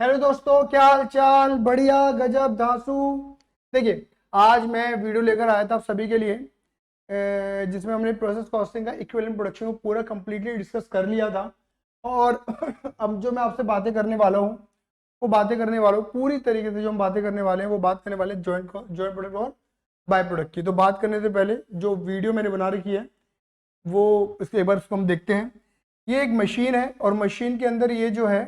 Hello दोस्तों, क्या हाल चाल। बढ़िया, गजब, धांसू। देखिए, आज मैं वीडियो लेकर आया था आप सभी के लिए, जिसमें हमने प्रोसेस कॉस्टिंग का इक्विवेलेंट प्रोडक्शन को पूरा कंप्लीटली डिस्कस कर लिया था। और अब जो मैं आपसे बातें करने वाला हूँ, वो बातें करने वाला हूँ पूरी तरीके से। जो हम बातें करने वाले हैं वो बात करने वाले हैं जॉइंट प्रोडक्ट और बाय प्रोडक्ट की। तो बात करने से पहले जो वीडियो मैंने बना रखी है वो इसके एक बार उसको हम देखते हैं। ये एक मशीन है और मशीन के अंदर ये जो है,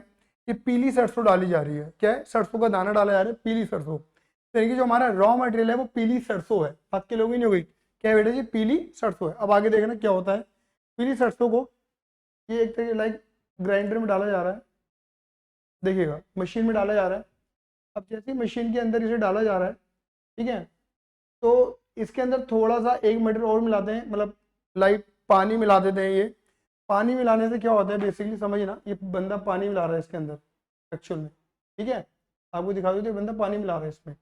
ये पीली सरसों डाली जा रही है। क्या है? सरसों का दाना डाला जा रहा है, पीली सरसों। तो यानी कि जो हमारा रॉ मटेरियल है वो पीली सरसों है। बात के लोग ही नहीं हो गई क्या है बेटा जी? पीली सरसों है। अब आगे देखना क्या होता है। पीली सरसों को ये एक तरीके लाइक ग्राइंडर में डाला जा रहा है। देखिएगा, मशीन में डाला जा रहा है। अब जैसे मशीन के अंदर इसे डाला जा रहा है, ठीक है, तो इसके अंदर थोड़ा सा एक मटेरियल और मिलाते हैं, मतलब लाइक पानी मिला देते हैं। ये पानी मिलाने से क्या होता है बेसिकली समझना, ये बंदा पानी मिला रहा है इसके अंदर एक्चुअल में। ठीक है, आपको दिखा दो, ये बंदा पानी मिला रहा है इसमें।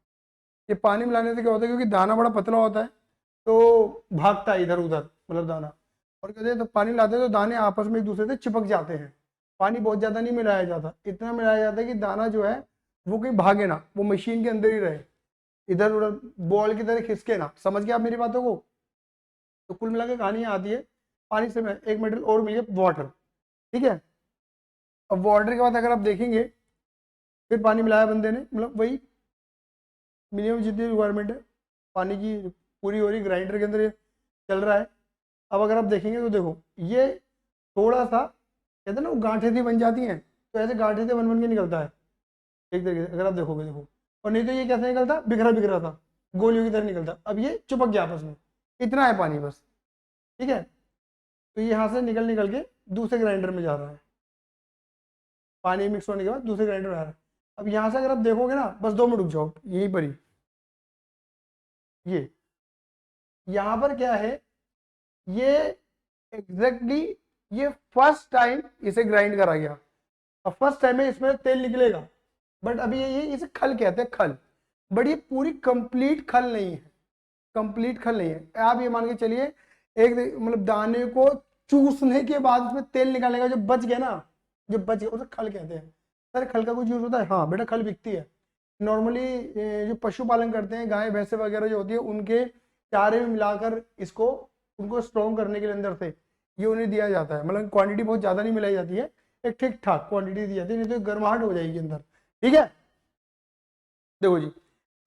ये पानी मिलाने से क्या होता है, क्योंकि दाना बड़ा पतला होता है तो भागता है इधर उधर, मतलब दाना। और कहते हैं तो पानी मिलाते हैं तो दाने आपस में एक दूसरे से चिपक जाते हैं। पानी बहुत ज़्यादा नहीं मिलाया जाता, इतना मिलाया जाता है कि दाना जो है वो कहीं भागे ना, वो मशीन के अंदर ही रहे, इधर उधर बॉल की तरह खिसके ना। समझ गया आप मेरी बातों को? तो कुल मिला के कहानी आती है। पानी से एक मटेरियल और मिल गया, वाटर। ठीक है, अब वाटर के बाद अगर आप देखेंगे, फिर पानी मिलाया बंदे ने, मतलब वही मिनिमम जितनी रिक्वायरमेंट है पानी की पूरी हो रही, ग्राइंडर के अंदर ये चल रहा है। अब अगर आप देखेंगे तो देखो, ये थोड़ा सा कहते हैं ना, वो गांठें सी बन जाती हैं, तो ऐसे गांठें से बन बन के निकलता है एक तरीके से। अगर आप देखोगे, देखो, और नहीं तो ये कैसे निकलता, बिखरा बिखरा था, गोलियों की तरह निकलता। अब ये चिपक गया आपस में, इतना है पानी बस। ठीक है, तो ये यहाँ से निकल निकल के दूसरे ग्राइंडर में जा रहा है। पानी मिक्स होने के बाद दूसरे ग्राइंडर में आ रहा है। अब यहाँ से अगर आप देखोगे ना, बस 2 मिनट रुक जाओ यहीं पर ही। ये यहाँ पर क्या है, ये एग्जैक्टली ये फर्स्ट टाइम इसे ग्राइंड करा गया। अब फर्स्ट टाइम में इसमें तेल निकलेगा, बट अभी ये इसे खल कहते हैं, खल। बट ये पूरी कंप्लीट खल नहीं है, कंप्लीट खल नहीं है। आप ये मान के चलिए, एक मतलब दाने को चूसने के बाद उसमें तेल निकालने का जो बच गया ना, जो बच गया उसे खल कहते हैं। सर खल का कुछ यूज होता है? हाँ बेटा, खल बिकती है नॉर्मली। जो पशुपालन करते हैं, गाय भैंसे वगैरह जो होती है, उनके चारे में मिलाकर इसको, उनको स्ट्रॉन्ग करने के लिए अंदर से ये उन्हें दिया जाता है। मतलब क्वांटिटी बहुत ज़्यादा नहीं मिलाई जाती है, एक ठीक ठाक क्वांटिटी दी जाती है, नहीं तो गर्माहट हो जाएगी अंदर। ठीक है, देखो जी,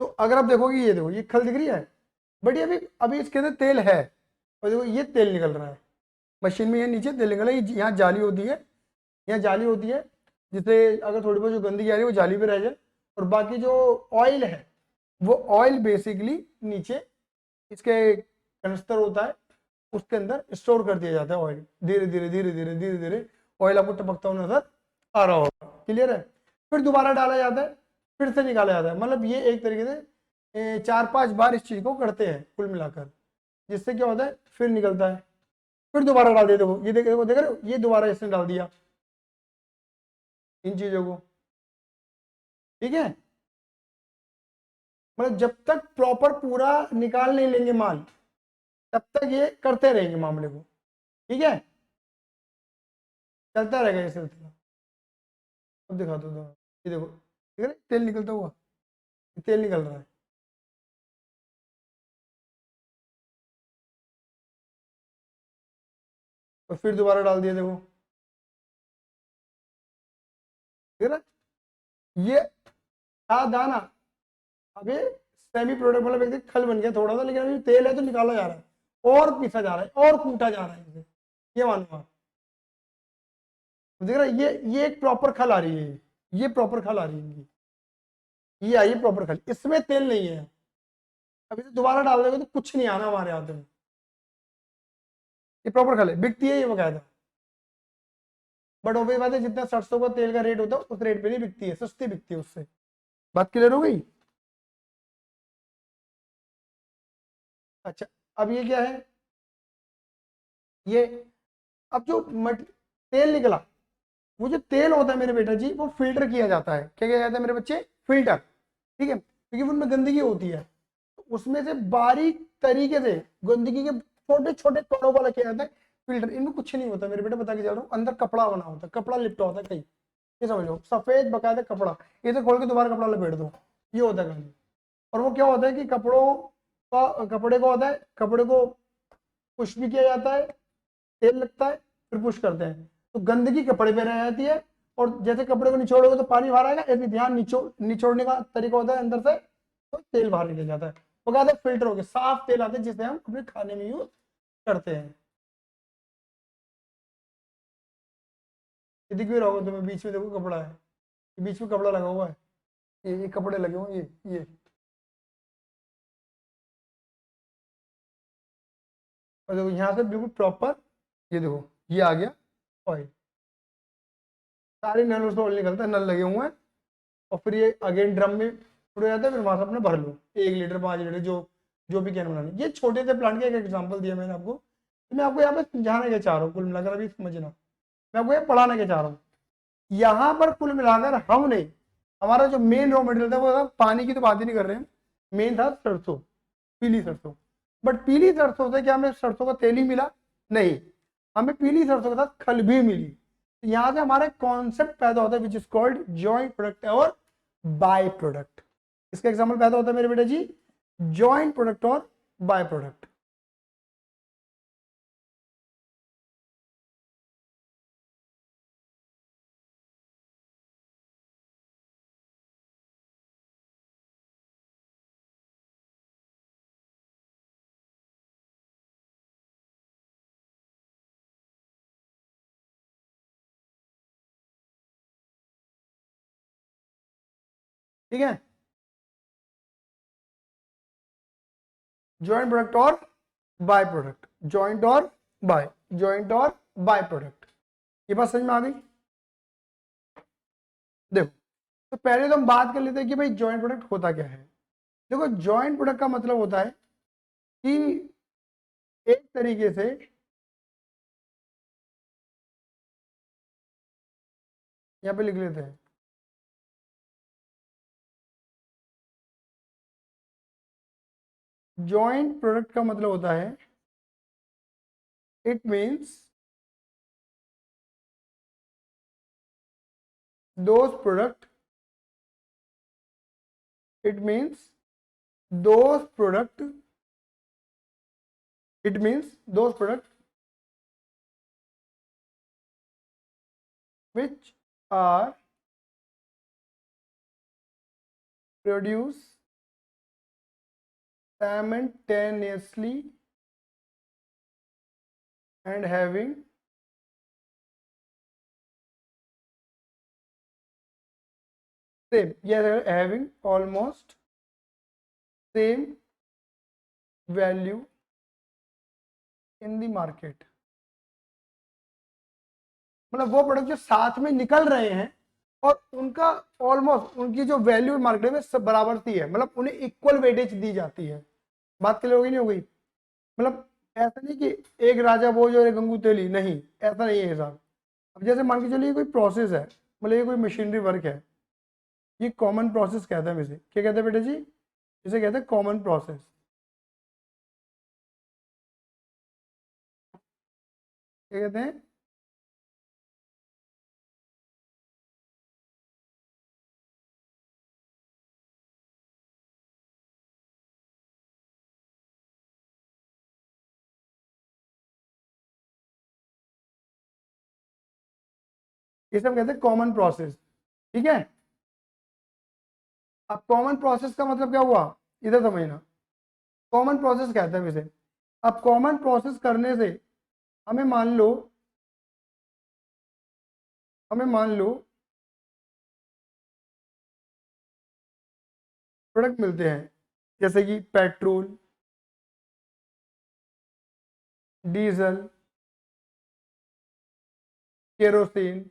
तो अगर आप देखोगे, ये देखो, ये खल दिख रही है, बट ये अभी अभी इसके अंदर तेल है। और देखो ये तेल निकल रहा है मशीन में, ये नीचे तेल निकल रहा है। यहाँ जाली होती है, यहाँ जाली होती है, जिससे अगर थोड़ी बहुत जो गंदगी आ रही है वो जाली पे रह जाए। और बाकी जो ऑयल है, वो ऑयल बेसिकली नीचे इसके कनिस्तर होता है, उसके अंदर स्टोर कर दिया जाता है ऑयल। धीरे धीरे धीरे धीरे धीरे धीरे ऑयल आपको टपकता हुआ नजर आ रहा होगा। क्लियर है? फिर दोबारा डाला जाता है, फिर से निकाला जाता है। मतलब ये एक तरीके से 4-5 बार इस चीज को करते हैं कुल मिलाकर, जिससे क्या होता है, फिर निकलता है, फिर दोबारा डाल देते हो। ये देखो, देख रहे हो, ये दोबारा इसने डाल दिया इन चीजों को। ठीक है, मतलब जब तक प्रॉपर पूरा निकाल नहीं लेंगे माल, तब तक ये करते रहेंगे मामले को। ठीक है, चलता रहेगा ये सिलसिला। अब दिखा दो, ये देखो, ठीक है, तेल निकलता हुआ, तेल निकल रहा है। और फिर दोबारा डाल दिया, देखो, ठीक है। ये था दाना, अभी सेमी प्रोडक्ट, मतलब एकदम खल बन गया थोड़ा सा, लेकिन अभी तेल है तो निकाला जा रहा है और पीसा जा रहा है और कूटा जा रहा है इसे। ये मानो आप, देख रहे हैं, ये एक प्रॉपर खल आ रही है, ये प्रॉपर खल आ रही है, ये आई प्रॉपर खल, इसमें तेल नहीं है। अभी तो दोबारा डाल देगा तो कुछ नहीं आना हमारे हाथ में। ये प्रॉपर खल है, बिकती है ये बकायदा। बट वो भी बात है, जितना सरसों का तेल का रेट होता है उस रेट पे नहीं बिकती है, सस्ती बिकती है उससे। बात क्लियर हो गई? अच्छा, अब ये क्या है, ये अब जो तेल निकला, वो जो तेल होता है मेरे बेटा जी, वो फिल्टर किया जाता है। क्या किया जाता है मेरे बच्चे? फिल्टर। ठीक है, क्योंकि उनमें गंदगी होती है, तो उसमें से बारीक तरीके से गंदगी के छोटे छोटे कणों वाला किया जाता है फिल्टर। इनमें कुछ नहीं होता मेरे बेटा, बता के चल रहा हूँ, अंदर कपड़ा बना होता है, कपड़ा लिपटा होता है कहीं। ये समझ लो, सफेद बकायदा कपड़ा, इसे खोल के दोबारा कपड़ा लपेट दो, ये होता है कहानी। और वो क्या होता है कि कपड़े को होता है, कपड़े को पुश भी किया जाता है, तेल लगता है, फिर पुश करते हैं, तो गंदगी कपड़े पे रह जाती है। और जैसे कपड़े को निचोड़ोगे तो पानी बाहर आएगा, ऐसे ध्यान निचोड़ने का तरीका होता है अंदर से, तो तेल बाहर निकल जाता है। वो कहते हैं फिल्टर हो गया, साफ तेल आता है जिसे हम अपने खाने में यूज करते हैं। ये दिख भी रहा होगा तुम्हें, बीच में देखो कपड़ा है, बीच में कपड़ा लगा हुआ है, ये कपड़े लगे हुए हैं, ये और देखो यहाँ से बिल्कुल प्रॉपर, ये देखो ये आ गया ऑयल, सारे नलों से ऑयल निकलता है, नल लगे हुए हैं। और फिर ये अगेन ड्रम में उड़ जाता है, फिर वहां से अपने भर लो 1 लीटर 5 लीटर जो जो भी कैन बनानी। ये छोटे से प्लांट का एक एग्जांपल दिया मैंने आपको, तो मैं आपको यहाँ पे समझाने के चाह रहा हूँ, कुल मिलाकर अभी समझना, मैं आपको ये पढ़ाने के चाह रहा हूँ। यहाँ पर कुल मिलाकर हमने, हमारा जो मेन रॉ मटेरियल था वो था, पानी की तो बात ही नहीं कर रहे हैं, मेन था सरसों, पीली सरसों। बट पीली सरसों से क्या हमें सरसों का तेल ही मिला? नहीं, हमें पीली सरसों के साथ खल भी मिली। तो यहाँ से हमारा कॉन्सेप्ट पैदा होता है which is called joint product और बाय प्रोडक्ट। इसका एग्जाम्पल पैदा होता है मेरे बेटे जी, जॉइंट प्रोडक्ट और बाय प्रोडक्ट। ठीक है, जॉइंट प्रोडक्ट और बाय प्रोडक्ट, जॉइंट और बाय, जॉइंट और बाय प्रोडक्ट, ये बात समझ में आ गई? देखो, तो पहले तो हम बात कर लेते हैं कि भाई जॉइंट प्रोडक्ट होता क्या है। देखो, जॉइंट प्रोडक्ट का मतलब होता है कि एक तरीके से यहाँ पे लिख लेते हैं, जॉइंट प्रोडक्ट का मतलब होता है, it means those product, it means those product, it means those product which are produced simultaneously and having same, yes, having almost same value in the market। मतलब वो प्रोडक्ट जो साथ में निकल रहे हैं और उनका ऑलमोस्ट, उनकी जो वैल्यू मार्केट में सब बराबर सी है, मतलब उन्हें इक्वल वेटेज दी जाती है। बात क्लियर होगी नहीं हो गई? मतलब ऐसा नहीं कि एक राजा भोज और एक गंगू तेली, नहीं, ऐसा नहीं है हिसाब। अब जैसे मान के चलिए कोई प्रोसेस है, मतलब ये कोई मशीनरी वर्क है, ये कॉमन प्रोसेस कहते हैं इसे, क्या कहते हैं बेटे जी? इसे कहते हैं कॉमन प्रोसेस। क्या कहते हैं? इसे हम कहते हैं कॉमन प्रोसेस। ठीक है, अब कॉमन प्रोसेस का मतलब क्या हुआ, इधर समझना। कॉमन प्रोसेस कहते हैं इसे। अब कॉमन प्रोसेस करने से हमें मान लो, हमें मान लो प्रोडक्ट मिलते हैं, जैसे कि पेट्रोल, डीजल, केरोसिन।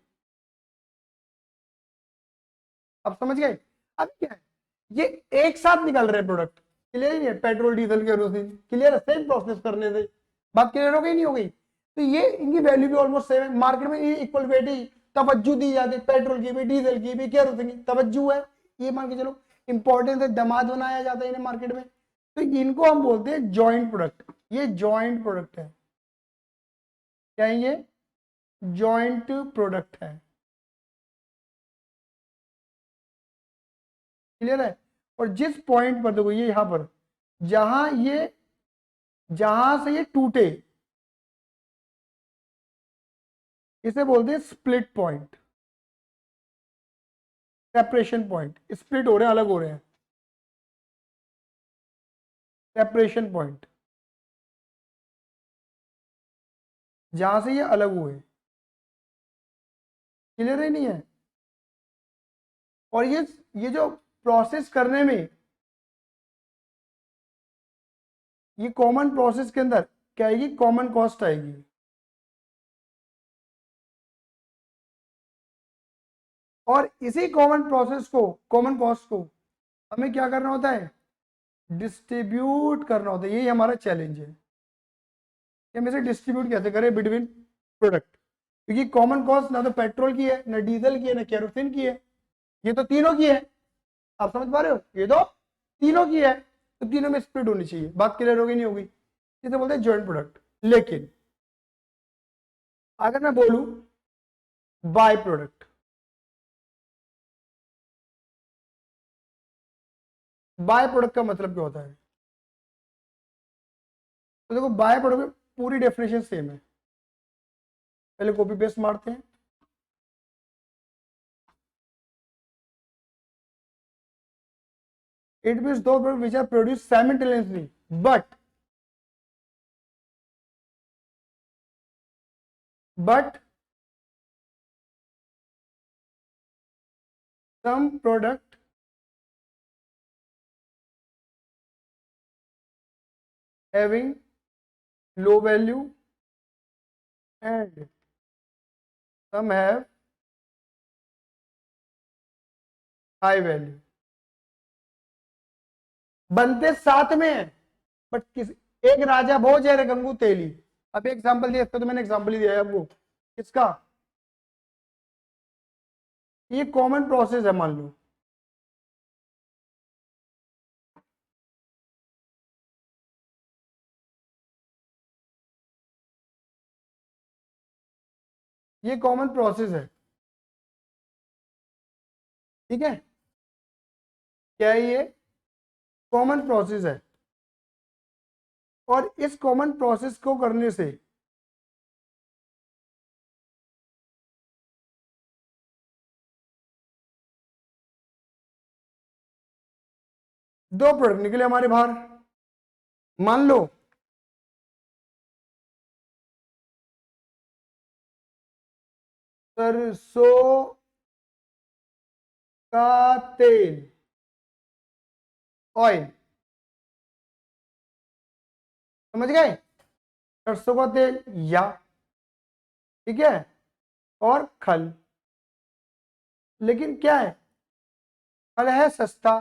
अब समझ गए? अब क्या है, ये एक साथ निकल रहे प्रोडक्ट, क्लियर ही है, पेट्रोल डीजल केरोसिन, क्लियर है, सेम प्रोसेस करने से बात क्लियर हो गई नहीं हो गई? तो ये इनकी वैल्यू भी ऑलमोस्ट सेम है, मार्केट में इक्वल वेटेज तवज्जो दी जाती है, पेट्रोल की भी, डीजल की भी, केरोसिन की तवज्जो है, ये मान के चलो इंपॉर्टेंस है, दामाद बनाया जाता है इन्हें मार्केट में। तो इनको हम बोलते हैं जॉइंट प्रोडक्ट, ये जॉइंट प्रोडक्ट है। क्या है ये? जॉइंट प्रोडक्ट है। क्लियर है। और जिस पॉइंट पर देखो ये यहां पर जहां से ये टूटे इसे बोलते हैं split point, separation point. Split हो रहे हैं, अलग हो रहे हैं, सेपरेशन पॉइंट, जहां से ये अलग हुए। क्लियर ही नहीं है। और ये जो प्रोसेस करने में, ये कॉमन प्रोसेस के अंदर क्या आएगी, कॉमन कॉस्ट आएगी। और इसी कॉमन प्रोसेस को, कॉमन कॉस्ट को हमें क्या करना होता है, डिस्ट्रीब्यूट करना होता है। यही हमारा चैलेंज है कि हम इसे डिस्ट्रीब्यूट कैसे करें बिटवीन प्रोडक्ट, क्योंकि कॉमन कॉस्ट ना तो पेट्रोल की है, ना डीजल की है, ना केरोसिन की है, ये तो तीनों की है। आप समझ पा रहे हो, ये तो तीनों की है, तो तीनों में स्प्लिट होनी चाहिए। बात क्लियर होगी नहीं होगी, इसे बोलते हैं जॉइंट प्रोडक्ट। लेकिन अगर मैं बोलूं बाय प्रोडक्ट, बाय प्रोडक्ट का मतलब क्या होता है, तो देखो बाय प्रोडक्ट में पूरी डेफिनेशन सेम है। पहले कॉपी पेस्ट मारते हैं। It means those products which are produced simultaneously, but some product having low value and some have high value, बनते साथ में है, बट किस, एक राजा भोज है गंगू तेली। अब एग्जांपल दिया, इसका तो मैंने एग्जांपल ही दिया है आपको, किसका, ये कॉमन प्रोसेस है मान लो, ये कॉमन प्रोसेस है, ठीक है, क्या है ये, कॉमन प्रोसेस है। और इस कॉमन प्रोसेस को करने से दो प्रोडक्ट निकले हमारे बाहर। मान लो सरसों का तेल, ऑयल, समझ गए, सरसों का तेल या, ठीक है, और खल। लेकिन क्या है, खल है सस्ता,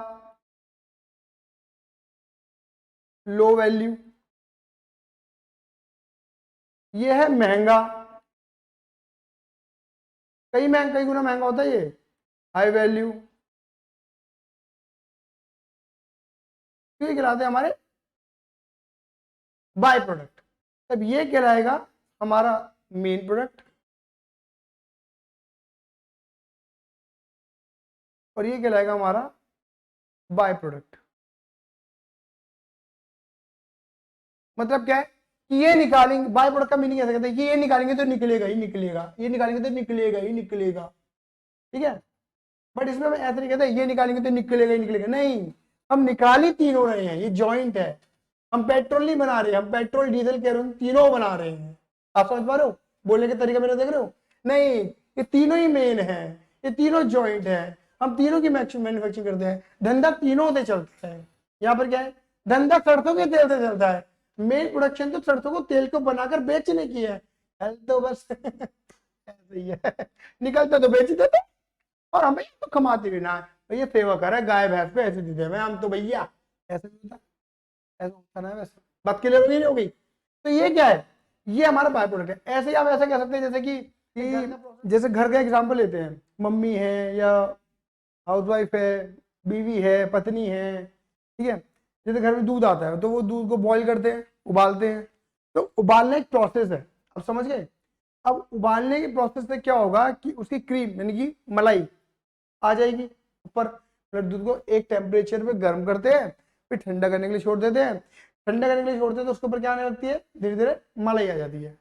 लो वैल्यू, ये है महंगा, कई गुना महंगा होता है ये, हाई वैल्यू। क्यों कहलाते हैं हमारे बाय प्रोडक्ट। तब ये कहलाएगा हमारा मेन प्रोडक्ट, और ये कहलाएगा हमारा बाय प्रोडक्ट। मतलब क्या है कि ये निकालेंगे, बाय प्रोडक्ट का मीनिंग ऐसा कहते हैं कि ये निकालेंगे तो निकलेगा ही निकलेगा, ये निकालेंगे तो निकलेगा ही निकलेगा, ठीक है। बट इसमें हम ऐसा नहीं कहते ये निकालेंगे तो निकलेगा ही निकलेगा, नहीं, हम निकाल ही तीनों रहे हैं, ये जॉइंट है। हम पेट्रोल नहीं बना रहे, हम पेट्रोल डीजल केरोसिन तीनों बना रहे हैं। आप समझ पा रहे हो बोलने के तरीका मेरा, देख रहे हो, नहीं, ये तीनों ही मेन है, ये तीनों जॉइंट है, हम तीनों की मैन्युफैक्चरिंग करते हैं, धंधा तीनों से चलता है। यहाँ पर क्या है, धंधा सरसों के तेल से चलता है, मेन प्रोडक्शन तो सरसों को तेल को बनाकर बेचने की है, तो बस ऐसे ही है, निकलता तो बेच देते और हमें तो कमाते भी ना, भैया सेवा कर है गाय भैंस पे ऐसे दीजिए, हम तो भैया ऐसे होता, ऐसा होता ना, वैसे बात क्लियर नहीं होगी। तो ये क्या है, ये हमारा बाय प्रोडक्ट है। ऐसे ही आप ऐसा कह सकते हैं जैसे कि जैसे घर का एग्जांपल लेते हैं, मम्मी है या हाउसवाइफ है, बीवी है, पत्नी है, ठीक है, जैसे घर में दूध आता है तो वो दूध को बॉईल करते हैं, उबालते हैं, तो उबालना एक प्रोसेस है, अब समझ गए। अब उबालने के प्रोसेस से क्या होगा कि उसकी क्रीम यानी कि मलाई आ जाएगी ऊपर, मतलब दूध को एक टेम्परेचर पे गर्म करते हैं, फिर ठंडा करने के लिए छोड़ देते हैं। ठंडा करने के लिए छोड़ते हैं तो उसके ऊपर क्या आने लगती है, धीरे धीरे मलाई आ जाती है।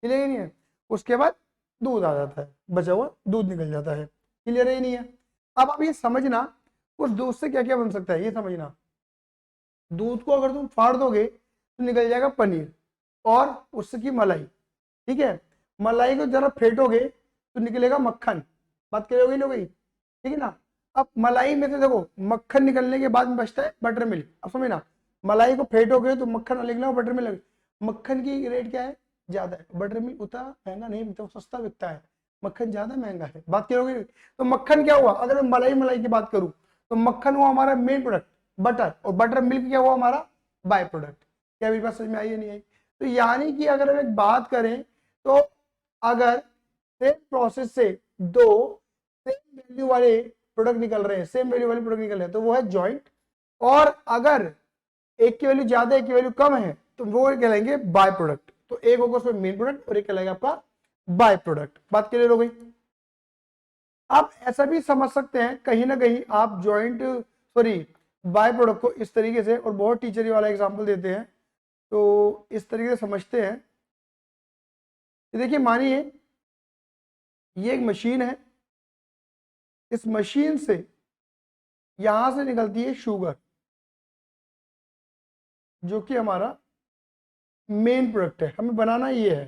क्लियर ही नहीं है? उसके बाद दूध आ जाता है, बचा हुआ दूध निकल जाता है। क्लियर ही नहीं है? अब आप ये समझना उस दूध से क्या क्या बन सकता है, ये समझना। दूध को अगर तुम फाड़ दोगे तो निकल जाएगा पनीर और उसकी मलाई। ठीक है, मलाई को जरा फेंटोगे तो निकलेगा मक्खन। बात क्लियर हो गई, हो गई? ठीक है ना? अब मलाई में से देखो मक्खन निकलने के बाद में बचता है बटर मिल्क। अब समझ ना, मलाई को फेंटोगे तो मक्खन निकलेगा, बटर मिल्क। मक्खन की रेट क्या है, ज्यादा है। बटर मिल्क उतना महंगा नहीं बिकता, सस्ता बिकता है। मक्खन ज्यादा महंगा है। बात क्लियर हो गई? तो मक्खन क्या हुआ, अगर मैं मलाई मलाई की बात करूं तो मक्खन हुआ हमारा मेन प्रोडक्ट बटर, और बटर मिल्क क्या हुआ हमारा बाय प्रोडक्ट। क्या मेरी बात समझ में आई है नहीं आई? तो यानी कि अगर हम एक बात करें तो अगर सेम प्रोसेस से दो सेम वैल्यू वाले प्रोडक्ट निकल रहे हैं, सेम वैल्यू वाले प्रोडक्ट निकल रहे हैं, तो वो है जॉइंट। और अगर एक की वैल्यू ज्यादा एक की वैल्यू कम है तो वो कहलाएंगे बाय प्रोडक्ट। तो एक होगा उसमें मेन प्रोडक्ट और एक कहलाएगा आपका बाय प्रोडक्ट। बात क्लियर हो गई? आप ऐसा भी समझ सकते हैं कहीं ना कहीं आप जॉइंट सॉरी बाय प्रोडक्ट को इस तरीके से, और बहुत टीचर वाला एग्जांपल देते हैं तो इस तरीके से समझते हैं। देखिए मानिए ये एक मशीन है, इस मशीन से यहां से निकलती है शुगर जो कि हमारा मेन प्रोडक्ट है, हमें बनाना ये है।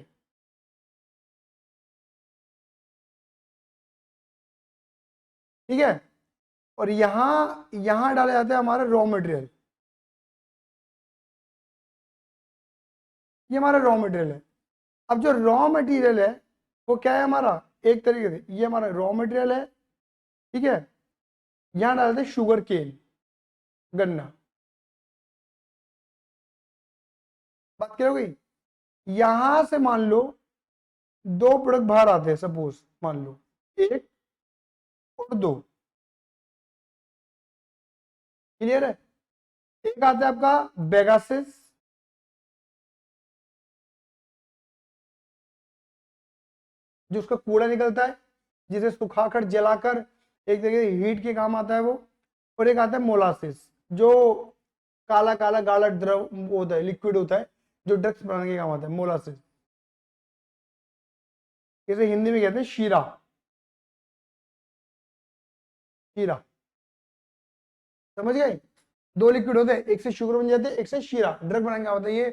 ठीक है, और यहां यहां डाला जाता है हमारा रॉ मटेरियल। ये हमारा रॉ मटेरियल है। अब जो रॉ मटेरियल है वो क्या है हमारा, एक तरीके से ये हमारा रॉ मटेरियल है। ठीक है, यहां डालते हैं शुगर केन, गन्ना। बात क्या हो गई? यहां से मान लो दो प्रोडक्ट बाहर आते हैं, सपोज मान लो एक और दो। क्लियर है? एक आता है आपका बेगासिस, जो उसका कूड़ा निकलता है, जिसे सुखाकर जलाकर एक तरीके से हीट के काम आता है वो। और एक आता है मोलासिस, जो काला काला गाढ़ा द्रव होता है, लिक्विड होता है, जो ड्रग्स बनाने के काम आता है, मोलासिस। इसे हिंदी में कहते हैं शीरा। शीरा, समझ गए? दो लिक्विड होते हैं, एक से शुगर बन जाते हैं, एक से शीरा, ड्रग बनाने का होता है। ये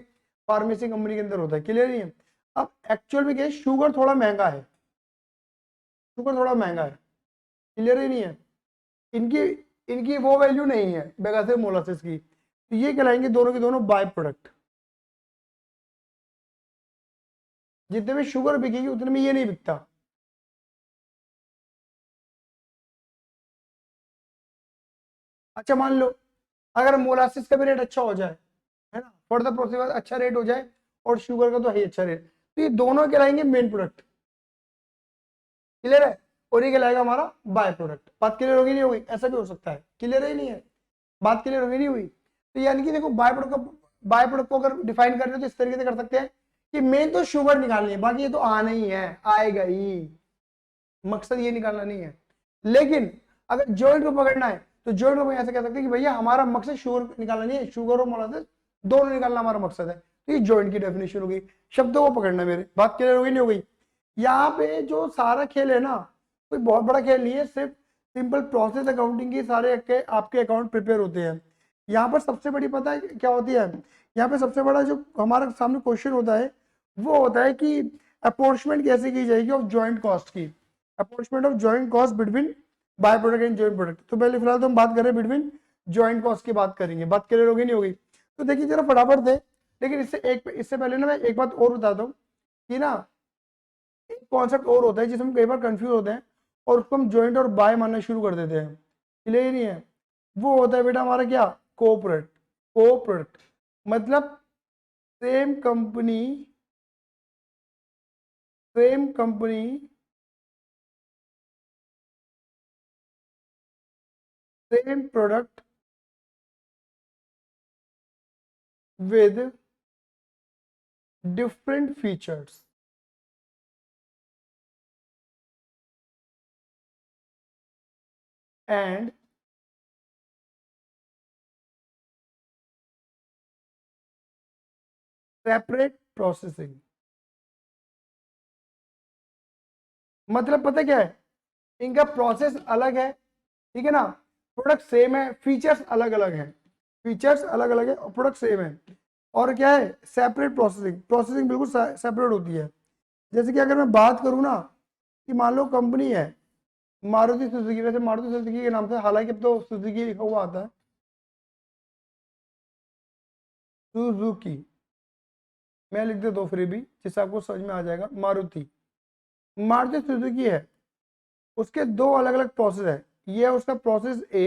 फार्मेसी कंपनी के अंदर होता है। क्लियर नहीं है? अब एक्चुअल में क्या है, शुगर थोड़ा महंगा है, शुगर थोड़ा महंगा है। क्लियर ही नहीं है? इनकी इनकी वो वैल्यू नहीं है बेगासिस मोलासिस की, तो ये कहलाएंगे दोनों के दोनों बाय प्रोडक्ट। जितने में शुगर बिकेगी उतने में ये नहीं बिकता। अच्छा मान लो अगर मोलासिस का भी रेट अच्छा हो जाए, है ना, फर्दर प्रोसेस अच्छा रेट हो जाए, और शुगर का तो है ही अच्छा रेट, तो ये दोनों कहलाएंगे मेन प्रोडक्ट। क्लियर है? और ये कहलाएगा हमारा बाय प्रोडक्ट। बात क्लियर होगी नहीं होगी? ऐसा भी हो सकता है। क्लियर है ही नहीं है? बात क्लियर होगी नहीं हुई? तो यानी कि देखो बाय प्रोडक्ट को अगर डिफाइन करना है तो इस तरीके से कर सकते हैं कि मेन तो शुगर निकालनी है, बाकी ये तो आना ही है, आएगा ही। मकसद ये निकालना नहीं है। लेकिन अगर जॉइंट को पकड़ना है तो जॉइंट को ऐसे कह सकते हैं कि भैया हमारा मकसद शुगर निकालना नहीं है, शुगर और मोलासिस दोनों निकालना हमारा मकसद है। तो ये जॉइंट की डेफिनेशन हो गई। शब्दों को पकड़ना है मेरे। बात क्लियर हो गई नहीं हो गई? यहाँ पे जो सारा खेल है ना, कोई बहुत बड़ा खेल नहीं है, सिर्फ सिंपल प्रोसेस अकाउंटिंग की सारे आपके अकाउंट प्रिपेयर होते हैं। यहाँ पर सबसे बड़ी पता है क्या होती है, यहाँ पे सबसे बड़ा जो हमारा सामने क्वेश्चन होता है वो होता है कि अपोर्चमेंट कैसे की जाएगी ऑफ जॉइंट कॉस्ट की, apportionment of joint cost between by product and joint product. तो पहले फिलहाल तो हम बात कर रहे हैं बिटवीन जॉइंट कॉस्ट की बात करेंगे। बात क्लियर हो गई नहीं हो गई? तो देखिए जरा फटाफट से, लेकिन इससे पहले ना मैं एक बात और बताता हूँ कि ना एक कॉन्सेप्ट और होता है जिसमें कई बार कंफ्यूज होते हैं और उसको हम जॉइंट और बाय मानना शुरू कर देते हैं। क्लियर ही नहीं है? वो होता है बेटा हमारा क्या, कोऑपरेट। कोऑपरेट मतलब same company, same company same product with different features and separate processing. मतलब पता क्या है, इनका प्रोसेस अलग है, ठीक है ना, प्रोडक्ट सेम है, फीचर्स अलग अलग हैं, फीचर्स अलग अलग है और प्रोडक्ट सेम है। और क्या है, सेपरेट प्रोसेसिंग, प्रोसेसिंग बिल्कुल सेपरेट होती है। जैसे कि अगर मैं बात करूँ ना, कि मान लो कंपनी है मारुति सुजुकी, वैसे मारुति सुजुकी के नाम से, हालांकि अब तो सुजुकी लिखा हुआ आता है, सुजुकी, मैं लिख दे दो फिर भी जिससे आपको समझ में आ जाएगा। मारुति, मारुति सुजुकी है, उसके दो अलग अलग प्रोसेस है, ये है उसका प्रोसेस ए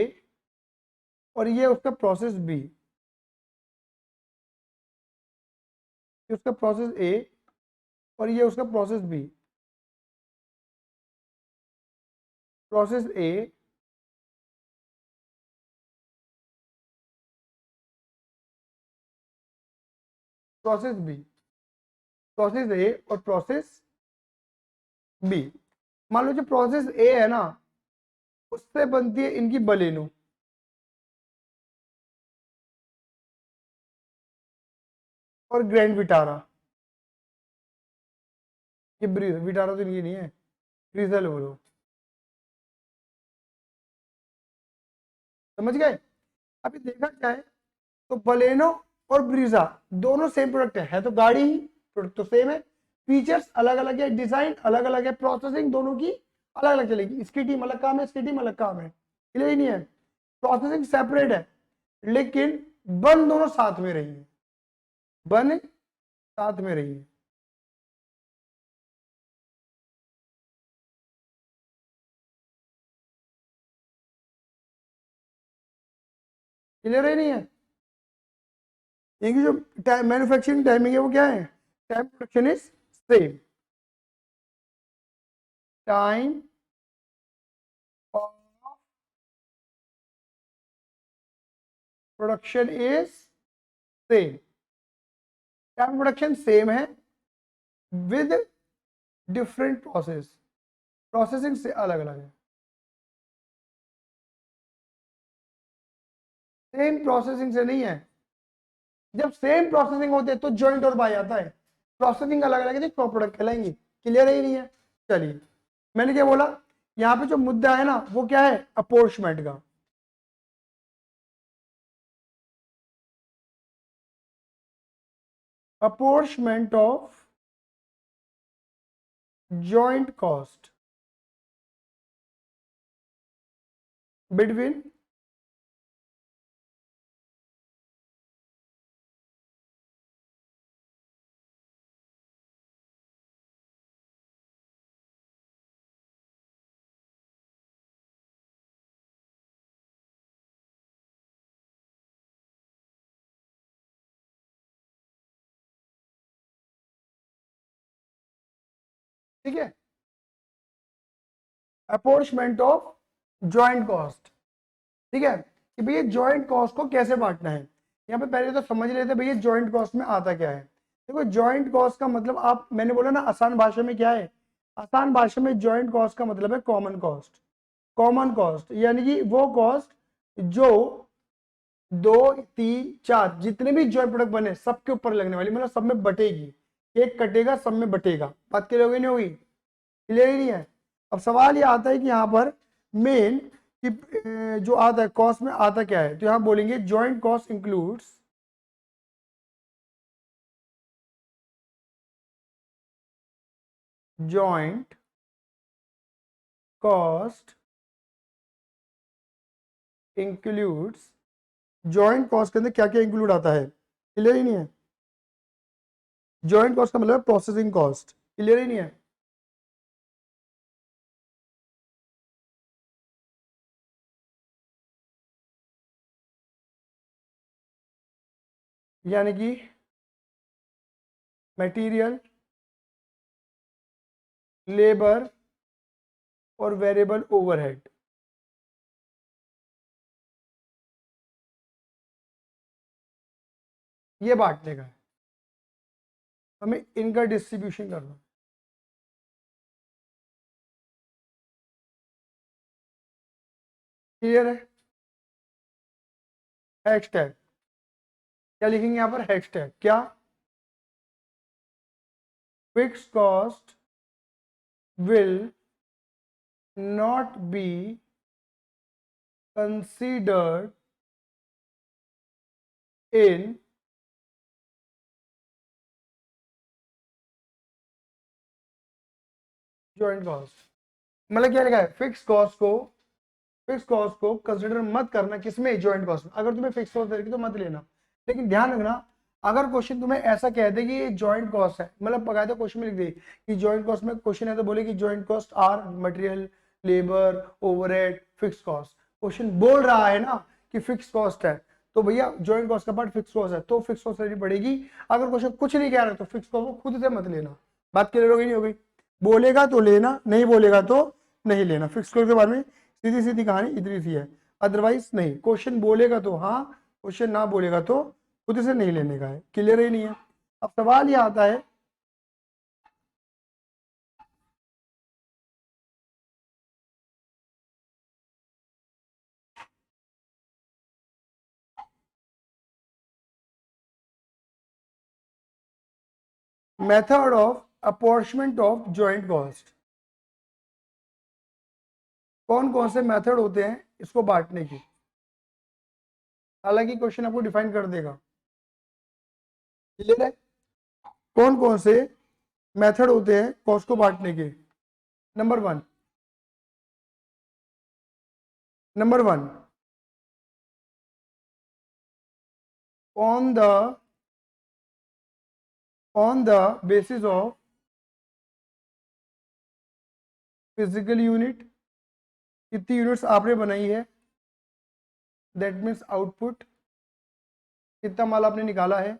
और ये उसका प्रोसेस बी, उसका प्रोसेस ए और ये उसका process B. Process A, process B, process A और प्रोसेस बी। मान लो जो प्रोसेस ए है ना, उससे बनती है इनकी बलेनो, और ग्रैंड विटारा। ये ब्रीज विटारा तो इनकी नहीं है, ब्रीजल बोलो, समझ गए। अभी देखा जाए तो बलेनो और ब्रीजा दोनों सेम प्रोडक्ट है तो गाड़ी ही, प्रोडक्ट तो सेम है, फीचर्स अलग अलग है, डिजाइन अलग अलग है, प्रोसेसिंग दोनों की अलग अलग चलेगी, इसकी टीम अलग काम है, इसकी टीम अलग काम है, क्लियर ही नहीं है। प्रोसेसिंग सेपरेट है लेकिन बन दोनों साथ में रही है, बन साथ में रही है। क्लियर ही नहीं है। इनकी जो मैन्युफैक्चरिंग टाइमिंग है वो क्या है, time production is same, time of production is same, time production same है विद डिफरेंट प्रोसेस, प्रोसेसिंग से अलग अलग है। सेम प्रोसेसिंग से नहीं है, जब सेम प्रोसेसिंग होती है तो जॉइंट और बाय आता है, प्रोसेसिंग अलग अलग है तो प्रोडक्ट कहलाएंगे, क्लियर ही नहीं है। चलिए, मैंने क्या बोला, यहाँ पे जो मुद्दा है ना वो क्या है, अपोर्चमेंट का। अपोर्चमेंट ऑफ जॉइंट कॉस्ट बिटवीन ठीक है, अपोर्चमेंट ऑफ जॉइंट कॉस्ट, ठीक है, कि भैया जॉइंट कॉस्ट को कैसे बांटना है। यहाँ पे पहले तो समझ लेते भैया जॉइंट कॉस्ट में आता क्या है। देखो जॉइंट कॉस्ट का मतलब, आप मैंने बोला ना आसान भाषा में क्या है, आसान भाषा में जॉइंट कॉस्ट का मतलब है कॉमन कॉस्ट। कॉमन कॉस्ट यानी कि वो कॉस्ट जो दो तीन चार जितने भी जॉइंट प्रोडक्ट बने सबके ऊपर लगने वाली, मतलब सब में बटेगी, एक कटेगा सब में बटेगा, बात क्लियर होगी नहीं होगी, क्लियर ही नहीं है। अब सवाल ये आता है कि यहाँ पर मेन कि जो आता है कॉस्ट में आता क्या है, तो यहाँ बोलेंगे joint cost includes joint cost includes, joint cost के अंदर क्या क्या इंक्लूड आता है, क्लियर ही नहीं है। जॉइंट कॉस्ट का मतलब प्रोसेसिंग कॉस्ट, क्लियर ही नहीं है। यानी कि मटेरियल, लेबर और वेरिएबल ओवरहेड, ये बांटने का है, हमें इनका डिस्ट्रीब्यूशन करना। क्लियर है। हैशटैग क्या लिखेंगे यहाँ पर, हैशटैग क्या, fix cost will not be considered in joint cost. मतलब क्या लिखा है, फिक्स कॉस्ट को कंसिडर मत करना किसमें, जॉइंट कॉस्ट में। अगर तुम्हें फिक्स कॉस्ट देगी तो मत लेना। लेकिन ध्यान रखना, अगर क्वेश्चन तुम्हें ऐसा कह दे कि ये जॉइंट कॉस्ट है, मतलब बकायदा क्वेश्चन में लिख दे कि जॉइंट कॉस्ट में क्वेश्चन है, तो बोले कि joint cost are material, labour, overhead, fix cost. Question बोल रहा है ना कि फिक्स कॉस्ट है, तो भैया जॉइंट कॉस्ट का पार्ट फिक्स कॉस्ट है, तो फिक्स कॉस्ट लेनी पड़ेगी। अगर क्वेश्चन कुछ नहीं कह रहा तो फिक्स कॉस्ट को खुद से मत लेना। बात क्लियर हो गई, नहीं हो गई? बोलेगा तो लेना, नहीं बोलेगा तो नहीं लेना। फिक्स कॉस्ट के बारे में सीधी सीधी कहानी इतनी सी है, अदरवाइज नहीं। क्वेश्चन बोलेगा तो हाँ, क्वेश्चन ना बोलेगा तो खुद से नहीं लेने का है। क्लियर ही नहीं है? अब सवाल ये आता है, method of apportionment of joint cost. कौन कौन से मेथड होते हैं इसको बांटने की? हालांकि क्वेश्चन आपको डिफाइन कर देगा। क्लियर है? कौन कौन से मेथड होते हैं कॉस्ट को बांटने के? Number one, number one, on the basis of physical unit. कितनी यूनिट्स आपने बनाई है, दैट मीन्स आउटपुट, कितना माल आपने निकाला है।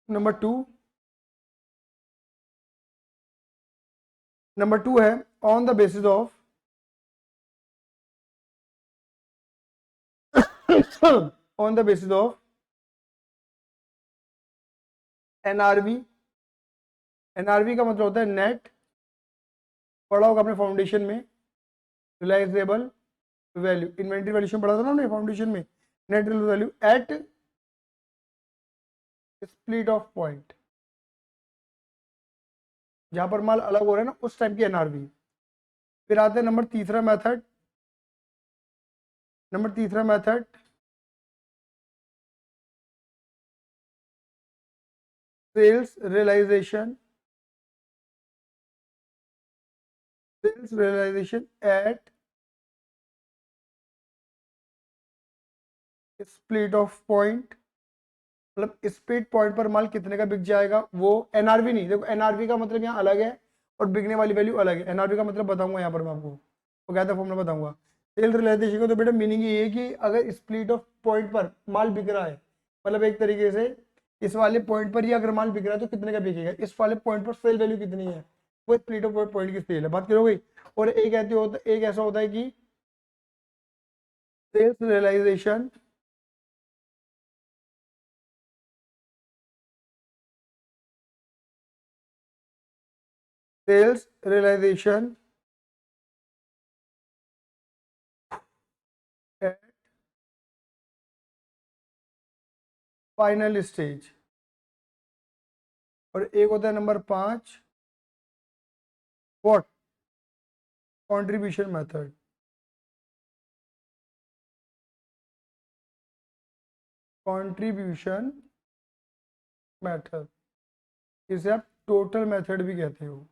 नंबर टू है on the basis of on the basis of NRV. NRV का मतलब होता है नेट, पढ़ा होगा अपने फाउंडेशन में, रिलाइजेबल वैल्यू, इन्वेंटरी वैल्यूशन पढ़ा था ना हमने फाउंडेशन में। Net value eight split off point, जहां पर माल अलग हो रहा है ना, उस टाइप की एनआरवी। फिर आते हैं नंबर तीसरा method sales realisation. Sales realisation at split off point, मतलब स्प्लिट पॉइंट पर माल कितने का बिक जाएगा, वो एनआरवी नहीं। देखो एनआरवी का मतलब यहाँ अलग है और बिकने वाली वैल्यू अलग है। एनआरवी का मतलब बताऊंगा यहाँ पर मैं आपको, वो क्या था फॉर्मूला बताऊंगा। सेल रियलाइजेशन का तो बेटा मीनिंग ये है कि अगर स्प्लिट ऑफ पॉइंट पर माल बिक रहा है, मतलब एक तरीके से इस वाले पॉइंट पर ही अगर माल बिक रहा है तो कितने का बिकेगा, इस वाले पॉइंट पर सेल वैल्यू कितनी है, वो स्प्लिट ऑफ पॉइंट की सेल है। बात करो गई। और एक ऐसा होता है कि sales realisation sales realisation at final stage. और एक होता है number 5, what, contribution method. Contribution method, इसे आप टोटल मेथड भी कहते हो।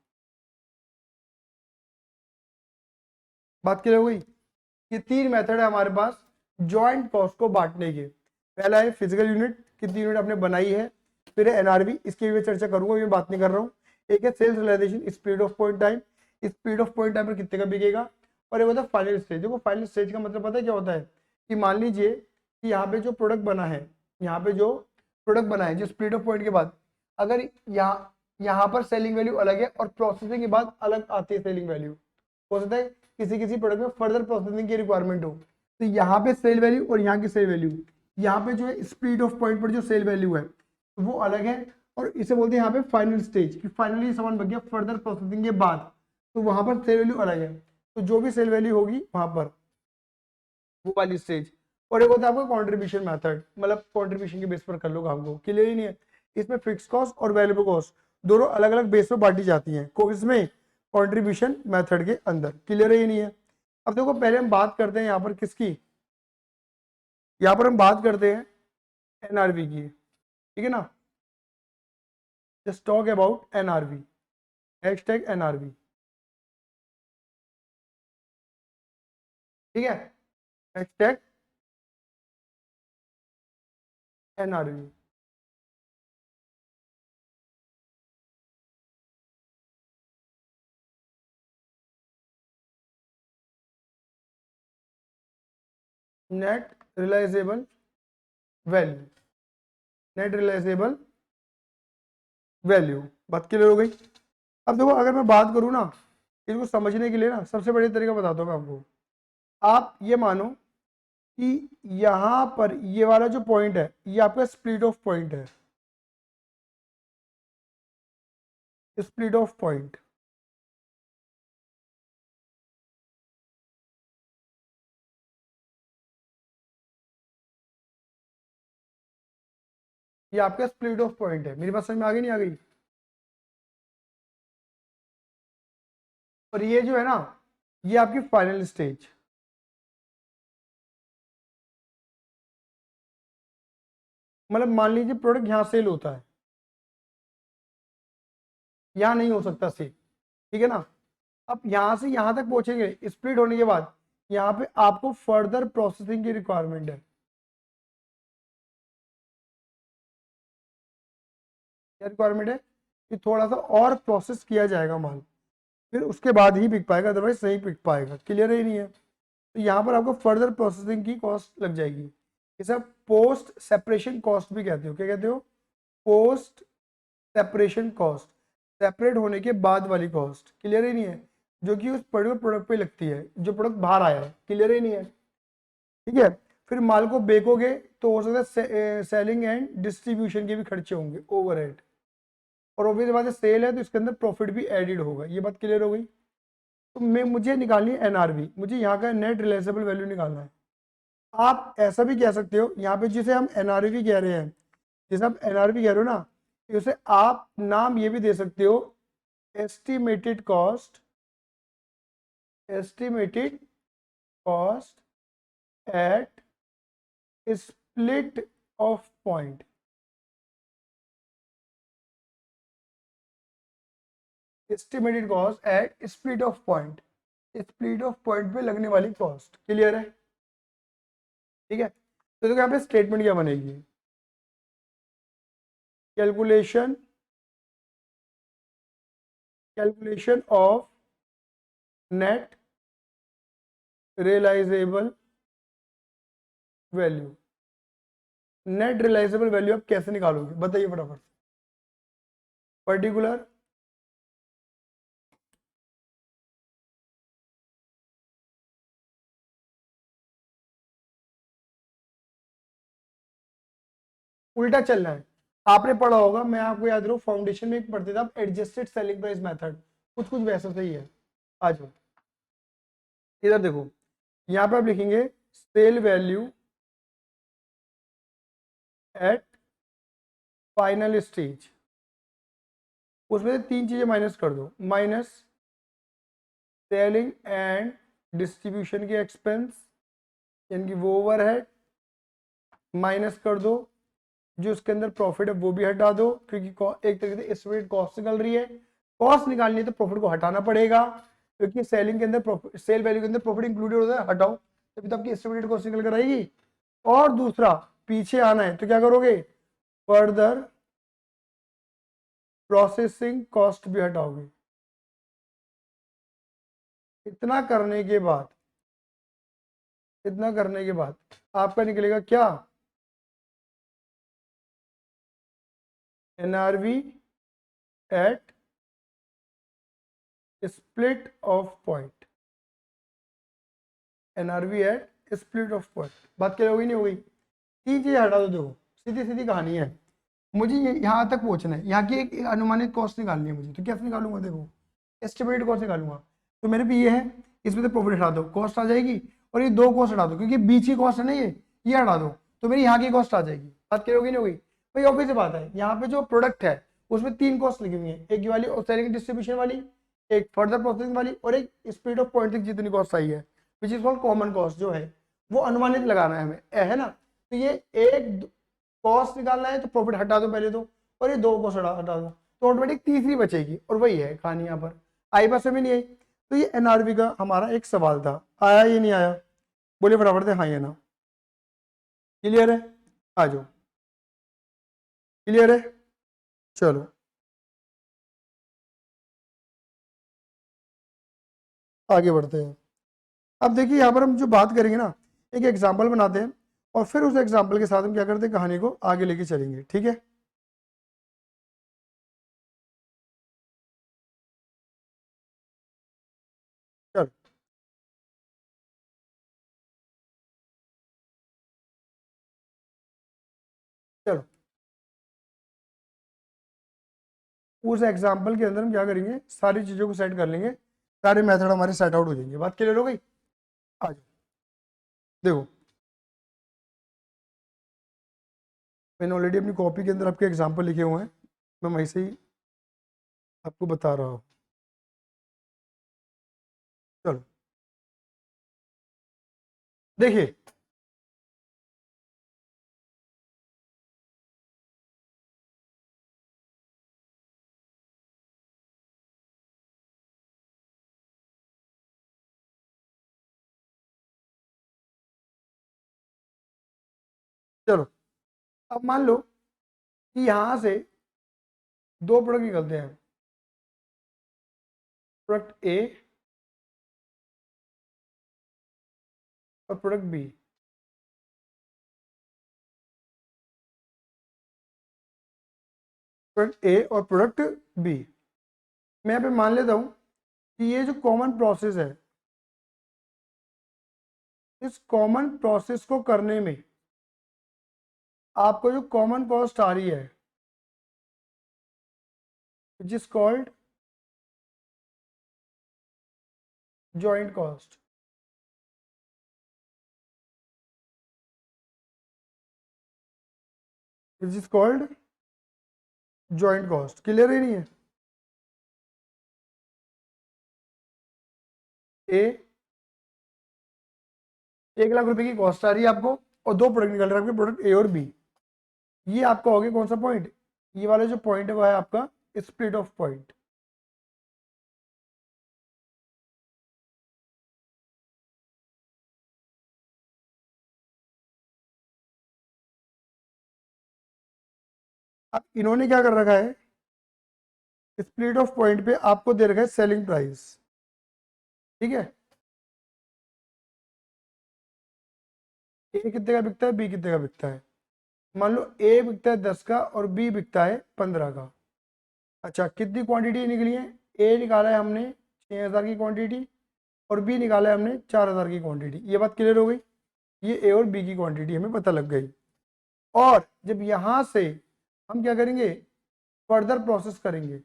बात क्लियर हो गई? ये तीन मेथड है हमारे पास जॉइंट कॉस्ट को बांटने के। पहला है फिजिकल यूनिट, कितनी यूनिट आपने बनाई है। फिर है एनआरवी, इसकी भी चर्चा करूंगा, मैं बात नहीं कर रहा हूँ। एक है sales realisation, speed of point time, speed of point time पर कितने का बिकेगा। और एक होता है फाइनल स्टेज। देखो फाइनल स्टेज का मतलब पता है क्या होता है, कि मान लीजिए कि यहाँ पे जो प्रोडक्ट बना है, यहाँ पे जो प्रोडक्ट बना है, जो स्पीड ऑफ पॉइंट के बाद अगर यहाँ पर सेलिंग वैल्यू अलग है और प्रोसेसिंग के बाद अलग आती है सेलिंग वैल्यू। हो सकता है किसी किसी प्रोडक्ट में फर्दर प्रोसेसिंग की रिक्वायरमेंट हो, तो यहाँ पे सेल वैल्यू और यहाँ की सेल वैल्यू, यहाँ पे जो है स्पीड ऑफ पॉइंट पर जो सेल वैल्यू है वो अलग है। और इसे बोलते हैं यहाँ पे फाइनल स्टेज, कि फाइनली सामान बन गया फर्दर प्रोसेसिंग के बाद, तो वहां पर सेल वैल्यू अलग है। तो जो भी सेल वैल्यू होगी वहां पर, वो वाली स्टेज। और एक होता है आपका कॉन्ट्रीब्यूशन मेथड, मतलब कॉन्ट्रीब्यूशन के बेस पर कर लो काम को। क्लियर ही नहीं है? इसमें फिक्स कॉस्ट और वेरिएबल कॉस्ट दोनों अलग अलग बेस पे बांटी जाती हैं इसमें कंट्रीब्यूशन मेथड के अंदर। क्लियर है ये नहीं है? अब देखो पहले हम बात करते हैं यहाँ पर किसकी, यहाँ पर हम बात करते हैं एनआरवी की, ठीक है ना। Just talk about NRV, hashtag NRV, ठीक है, hashtag NRV. Net realisable value, net realisable value, बात क्लियर हो गई। अब देखो अगर मैं बात करूँ ना इसको समझने के लिए ना, सबसे बढ़िया तरीका बताता हूँ मैं आपको। आप ये मानो कि यहाँ पर ये वाला जो पॉइंट है ये आपका स्प्लिट ऑफ पॉइंट है, स्प्लिट ऑफ पॉइंट, ये आपका स्प्लिट ऑफ पॉइंट है। मेरी बात समझ में आ गई नहीं आ गई? और ये जो है ना ये आपकी फाइनल स्टेज, मतलब मान लीजिए प्रोडक्ट यहाँ सेल होता है, यहाँ नहीं हो सकता सेल, ठीक है ना। अब यहाँ से यहाँ तक पहुंचेंगे स्प्लिट होने के बाद, यहाँ पे आपको फर्दर प्रोसेसिंग की रिक्वायरमेंट है। क्या रिक्वायरमेंट है? कि थोड़ा सा और प्रोसेस किया जाएगा माल, फिर उसके बाद ही बिक पाएगा, अदरवाइज नहीं बिक पाएगा। क्लियर है नहीं है? तो यहाँ पर आपको फर्दर प्रोसेसिंग की कॉस्ट लग जाएगी। इसे आप पोस्ट सेपरेशन कॉस्ट भी कहते हो। क्या कहते हो? पोस्ट सेपरेशन कॉस्ट, सेपरेट होने के बाद वाली कॉस्ट। क्लियर ही नहीं है? जो कि उस पर्टिकुलर प्रोडक्ट पे लगती है जो प्रोडक्ट बाहर आया है। क्लियर ही नहीं है? ठीक है। फिर माल को बेचोगे तो हो सकता है सेलिंग एंड डिस्ट्रीब्यूशन के भी खर्चे होंगे, ओवरहेड, और ऑब्वियस बात है सेल है तो इसके अंदर प्रॉफिट भी एडिड होगा। ये बात क्लियर हो गई? तो मैं मुझे निकालनी है एनआरवी, मुझे यहाँ का नेट रियलाइजेबल वैल्यू निकालना है। आप ऐसा भी कह सकते हो यहाँ पे जिसे हम एनआरवी कह रहे हैं, जिसे आप एनआरवी कह रहे हो ना, उसे आप नाम ये भी दे सकते हो estimated cost, estimated cost at split off point, estimated cost at split off point, split off point पे लगने वाली कॉस्ट। क्लियर है? ठीक है। तो देखो यहाँ पे स्टेटमेंट क्या बनेगी, calculation, calculation of net realisable value. Net realisable value आप कैसे निकालोगे बताइए फटाफट। पर्टिकुलर उल्टा चलना है। आपने पढ़ा होगा, मैं आपको याद रखूं फाउंडेशन में एक पढ़ते थे आप, एडजस्टेड सेलिंग प्राइस मेथड, कुछ कुछ वैसा सही है। आ जाओ इधर देखो, यहाँ पे आप लिखेंगे sale value at final stage, उसमें से तीन चीजें माइनस कर दो, माइनस सेलिंग एंड डिस्ट्रीब्यूशन के एक्सपेंस यानी कि वो ओवरहेड, माइनस कर दो जो उसके अंदर प्रॉफिट है वो भी हटा दो, क्योंकि एक तरीके से एस्टिमेटेड कॉस्ट निकल रही है, कॉस्ट निकालनी है तो प्रॉफिट को हटाना पड़ेगा, क्योंकि सेलिंग के अंदर सेल वैल्यू के अंदर प्रॉफिट इंक्लूडेड होता है, हटाओ तभी तो आपकी एस्टिमेटेड कॉस्ट निकल कर आएगी। और दूसरा पीछे आना है तो क्या करोगे, फर्दर प्रोसेसिंग कॉस्ट भी हटाओगे। इतना करने के बाद, इतना करने के बाद आपका निकलेगा क्या, NRV eight split off point, NRV eight split off point. बात क्या होगी नहीं होगी? तीन चीजें हटा दो, देखो सीधी सीधी कहानी है। मुझे यहाँ तक पहुंचना है, यहाँ की एक अनुमानित कॉस्ट निकालनी है मुझे, तो कैसे निकालूंगा, देखो एस्टिमेटेड कॉस्ट निकालूंगा। तो मेरे पे ये है, इसमें से प्रॉफिट हटा दो, कॉस्ट आ जाएगी, और ये दो कॉस्ट हटा दो क्योंकि बीच की कॉस्ट है ना ये हटा दो, तो मेरी यहाँ की कॉस्ट आ जाएगी। बात क्या होगी नहीं होगी? भाई ऑब्वियस बात है, यहाँ पे जो प्रोडक्ट है उसमें 3 कॉस्ट लिखी हुई है, एक ये वाली सेलिंग डिस्ट्रीब्यूशन वाली, एक फर्दर प्रोसेसिंग वाली, और एक स्पीड ऑफ पॉइंट तक जितनी कॉस्ट आई है, which is called common cost, जो है वो अनुमानित लगाना है हमें, है ना। तो ये एक कॉस्ट निकालना है तो प्रॉफिट हटा दो पहले तो, और ये 2 कॉस्ट हटा दो, तो ऑटोमेटिक तीसरी बचेगी, और वही है कहानी यहाँ पर। आई बस में नहीं आई। तो ये एनआरवी का हमारा एक सवाल था, आया ये नहीं आया, बोले फटाफट से हाँ या ना। क्लियर है, आ जाओ, क्लियर है, चलो आगे बढ़ते हैं। अब देखिए यहाँ पर हम जो बात करेंगे ना, एक एग्जाम्पल बनाते हैं, और फिर उस एग्जाम्पल के साथ हम क्या करते हैं, कहानी को आगे लेके चलेंगे, ठीक है। चलो चलो, उस एग्जाम्पल के अंदर हम क्या करेंगे, सारी चीज़ों को सेट कर लेंगे, सारे मेथड हमारे सेट आउट हो जाएंगे, बात क्लियर हो गई। आ जाओ, देखो मैंने ऑलरेडी अपनी कॉपी के अंदर आपके एग्जाम्पल लिखे हुए हैं, मैं वहीं से ही आपको बता रहा हूँ। चलो देखिए, चलो अब मान लो कि यहाँ से 2 प्रोडक्ट निकलते हैं, प्रोडक्ट ए और प्रोडक्ट बी। प्रोडक्ट ए और प्रोडक्ट बी, मैं यहाँ पे मान लेता हूँ कि ये जो कॉमन प्रोसेस है, इस कॉमन प्रोसेस को करने में आपको जो कॉमन कॉस्ट आ रही है, which is called joint cost, which is called joint cost. Clear ही नहीं है। ए 1 लाख रुपए की कॉस्ट आ रही है आपको, और 2 प्रोडक्ट निकल रहे हैं आपके, प्रोडक्ट ए और बी। ये आपका हो गया कौन सा पॉइंट, ये वाला जो पॉइंट है वो है आपका स्प्लिट ऑफ पॉइंट। अब इन्होंने क्या कर रखा है, स्प्लिट ऑफ पॉइंट पे आपको दे रखा है सेलिंग प्राइस, ठीक है। ए कितने का बिकता है, बी कितने का बिकता है, मान लो ए बिकता है 10 का और बी बिकता है 15 का। अच्छा कितनी क्वांटिटी निकली है, ए निकाला है हमने 6000 की क्वांटिटी, और बी निकाला है हमने 4000 की क्वांटिटी। ये बात क्लियर हो गई, ये ए और बी की क्वांटिटी हमें पता लग गई। और जब यहाँ से हम क्या करेंगे, फर्दर प्रोसेस करेंगे,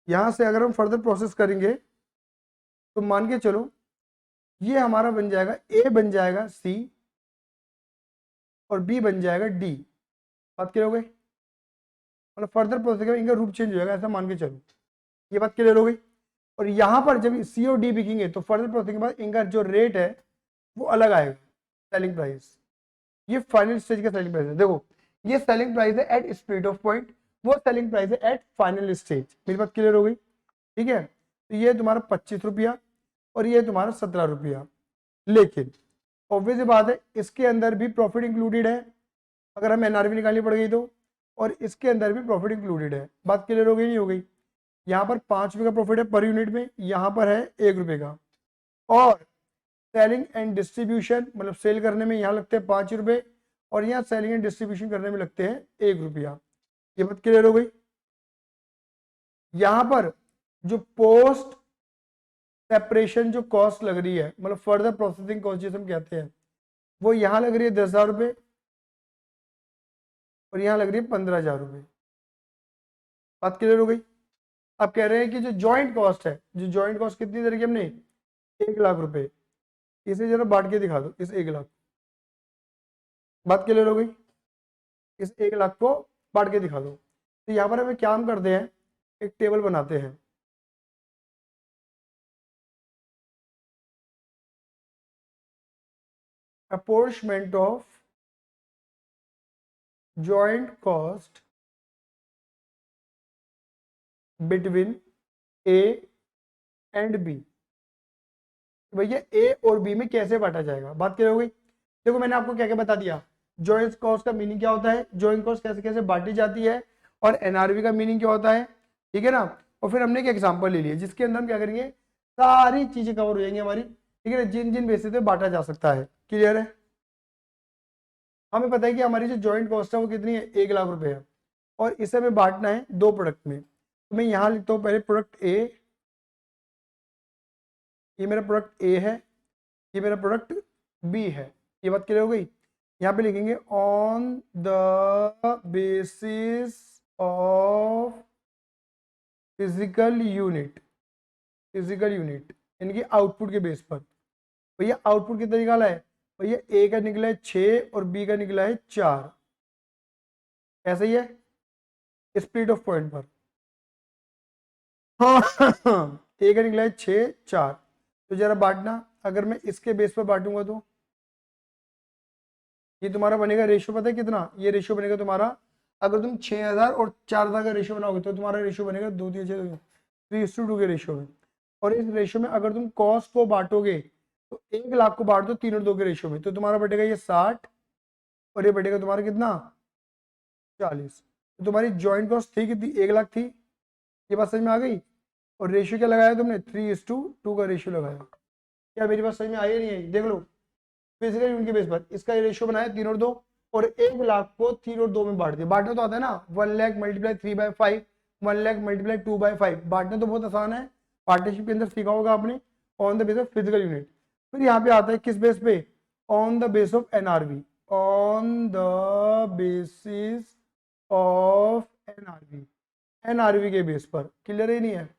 यहाँ से अगर हम फर्दर प्रोसेस करेंगे तो मान के चलो ये हमारा बन जाएगा, ए बन जाएगा सी और बी बन जाएगा डी। बात क्लियर हो गई, मतलब फर्दर प्रोसेस का इनका रूप चेंज हो जाएगा, ऐसा मान के चलो। ये बात क्लियर हो गई। और यहाँ पर जब सी और डी बिकेंगे तो फर्दर प्रोसेसिंग के बाद इनका जो रेट है वो अलग आएगा, सेलिंग प्राइस। ये फाइनल स्टेज का सेलिंग प्राइस है। देखो ये सेलिंग प्राइस है एट स्प्लिट ऑफ पॉइंट, वो सेलिंग प्राइस है एट फाइनल स्टेज। मेरी बात क्लियर हो गई, ठीक है। तो ये तुम्हारा 25 रुपया और ये तुम्हारा 17 रुपया, लेकिन ऑब्वियस बात है इसके अंदर भी प्रॉफिट इंक्लूडेड है, अगर हम एनआरवी निकालनी पड़ गई तो, और इसके अंदर भी प्रॉफिट इंक्लूडेड है। बात क्लियर हो गई नहीं हो गई, यहाँ पर 5 रुपये का प्रॉफिट है पर यूनिट में, यहाँ पर है 1 रुपये का। और सेलिंग एंड डिस्ट्रीब्यूशन मतलब सेल करने में यहाँ लगते हैं 5 रुपये, और यहाँ सेलिंग एंड डिस्ट्रीब्यूशन करने में लगते हैं 1 रुपया। ये बात क्लियर हो गई। यहाँ पर जो पोस्ट सेपरेशन जो कॉस्ट लग रही है, मतलब फर्दर प्रोसेसिंग कॉस्ट जिसे हम कहते हैं, वो यहाँ लग रही है 10,000 रुपये, और यहाँ लग रही है 15,000 रुपये। बात क्लियर हो गई। अब कह रहे हैं कि जो जॉइंट कॉस्ट है, जो जॉइंट कॉस्ट कितनी तरीके हमने 1,00,000 रुपये, इसे जरा बांट के दिखा दो इस 1,00,000। बात क्लियर हो गई। इस 1,00,000 को बांट के दिखा दो। तो यहाँ पर हमें क्या हम करते हैं, एक टेबल बनाते हैं। Apportionment of joint cost between A and B. भैया ए और बी में कैसे बांटा जाएगा, बात क्लियर हो गई। देखो मैंने आपको क्या क्या बता दिया, जॉइंट कॉस्ट का मीनिंग क्या होता है, जॉइंट कॉस्ट कैसे कैसे बांटी जाती है, और एनआरवी का मीनिंग क्या होता है, ठीक है ना। और फिर हमने एक एग्जांपल ले लिया जिसके अंदर हम क्या करेंगे, सारी चीजें कवर हो जाएंगी हमारी, ठीक है ना, जिन जिन बेसिस पे बांटा जा सकता है। क्लियर है। हमें पता है कि हमारी जो जॉइंट कॉस्ट है वो कितनी है, 1,00,000 रुपये है, और इसे हमें बांटना है दो प्रोडक्ट में। तो मैं यहाँ लिखता हूँ पहले प्रोडक्ट ए, ये मेरा प्रोडक्ट ए है, ये मेरा प्रोडक्ट बी है। ये बात क्लियर हो गई। यहाँ पे लिखेंगे on the basis of physical unit, physical unit यानी कि आउटपुट के बेस पर। भैया आउटपुट कितना निकाला है, भैया ए का निकला है 6 और बी का निकला है 4। ऐसा ही है स्प्लिट ऑफ पॉइंट पर। हाँ ए का निकला है 6 4। तो जरा बांटना, अगर मैं इसके बेस पर बांटूंगा तो ये तुम्हारा बनेगा रेशियो, पता है कितना, ये रेशियो बनेगा तुम्हारा, अगर तुम 6,000 और 4,000 का रेशियो बनाओगे तो तुम्हारा रेशियो बनेगा 2 3 6 3:2 के रेशियो में। और इस रेशियो में अगर तुम कॉस्ट को बांटोगे तो 1,00,000 को बांट दो 3 और 2 के रेशियो में, तो तुम्हारा बटेगा ये 60 और ये बटेगा तुम्हारा कितना 40। तो तुम्हारी ज्वाइंट कॉस्ट थी कितनी, 1,00,000 थी। ये बात समझ में आ गई। और रेशियो क्या लगाया तुमने, 3:2 का रेशियो लगाया। क्या मेरी बात समझ में आई नहीं आई, देख लो। फिजिकल यूनिट के बेस पर इसका रेशियो बनाया 3 और 2, और 1,00,000 को 3 और 2 में बांट दिया। बांटना तो आता है ना, 1,00,000 मल्टीप्लाई 3/5, 1,00,000 मल्टीप्लाई 2/5। बांटना तो बहुत आसान है, पार्टनरशिप के अंदर सीखा होगा आपने, on the base of physical unit. फिर यहाँ पे आता है किस बेस पे, on the base of NRV, on the basis of NRV, NRV के बेस पर। क्लियर ही नहीं है।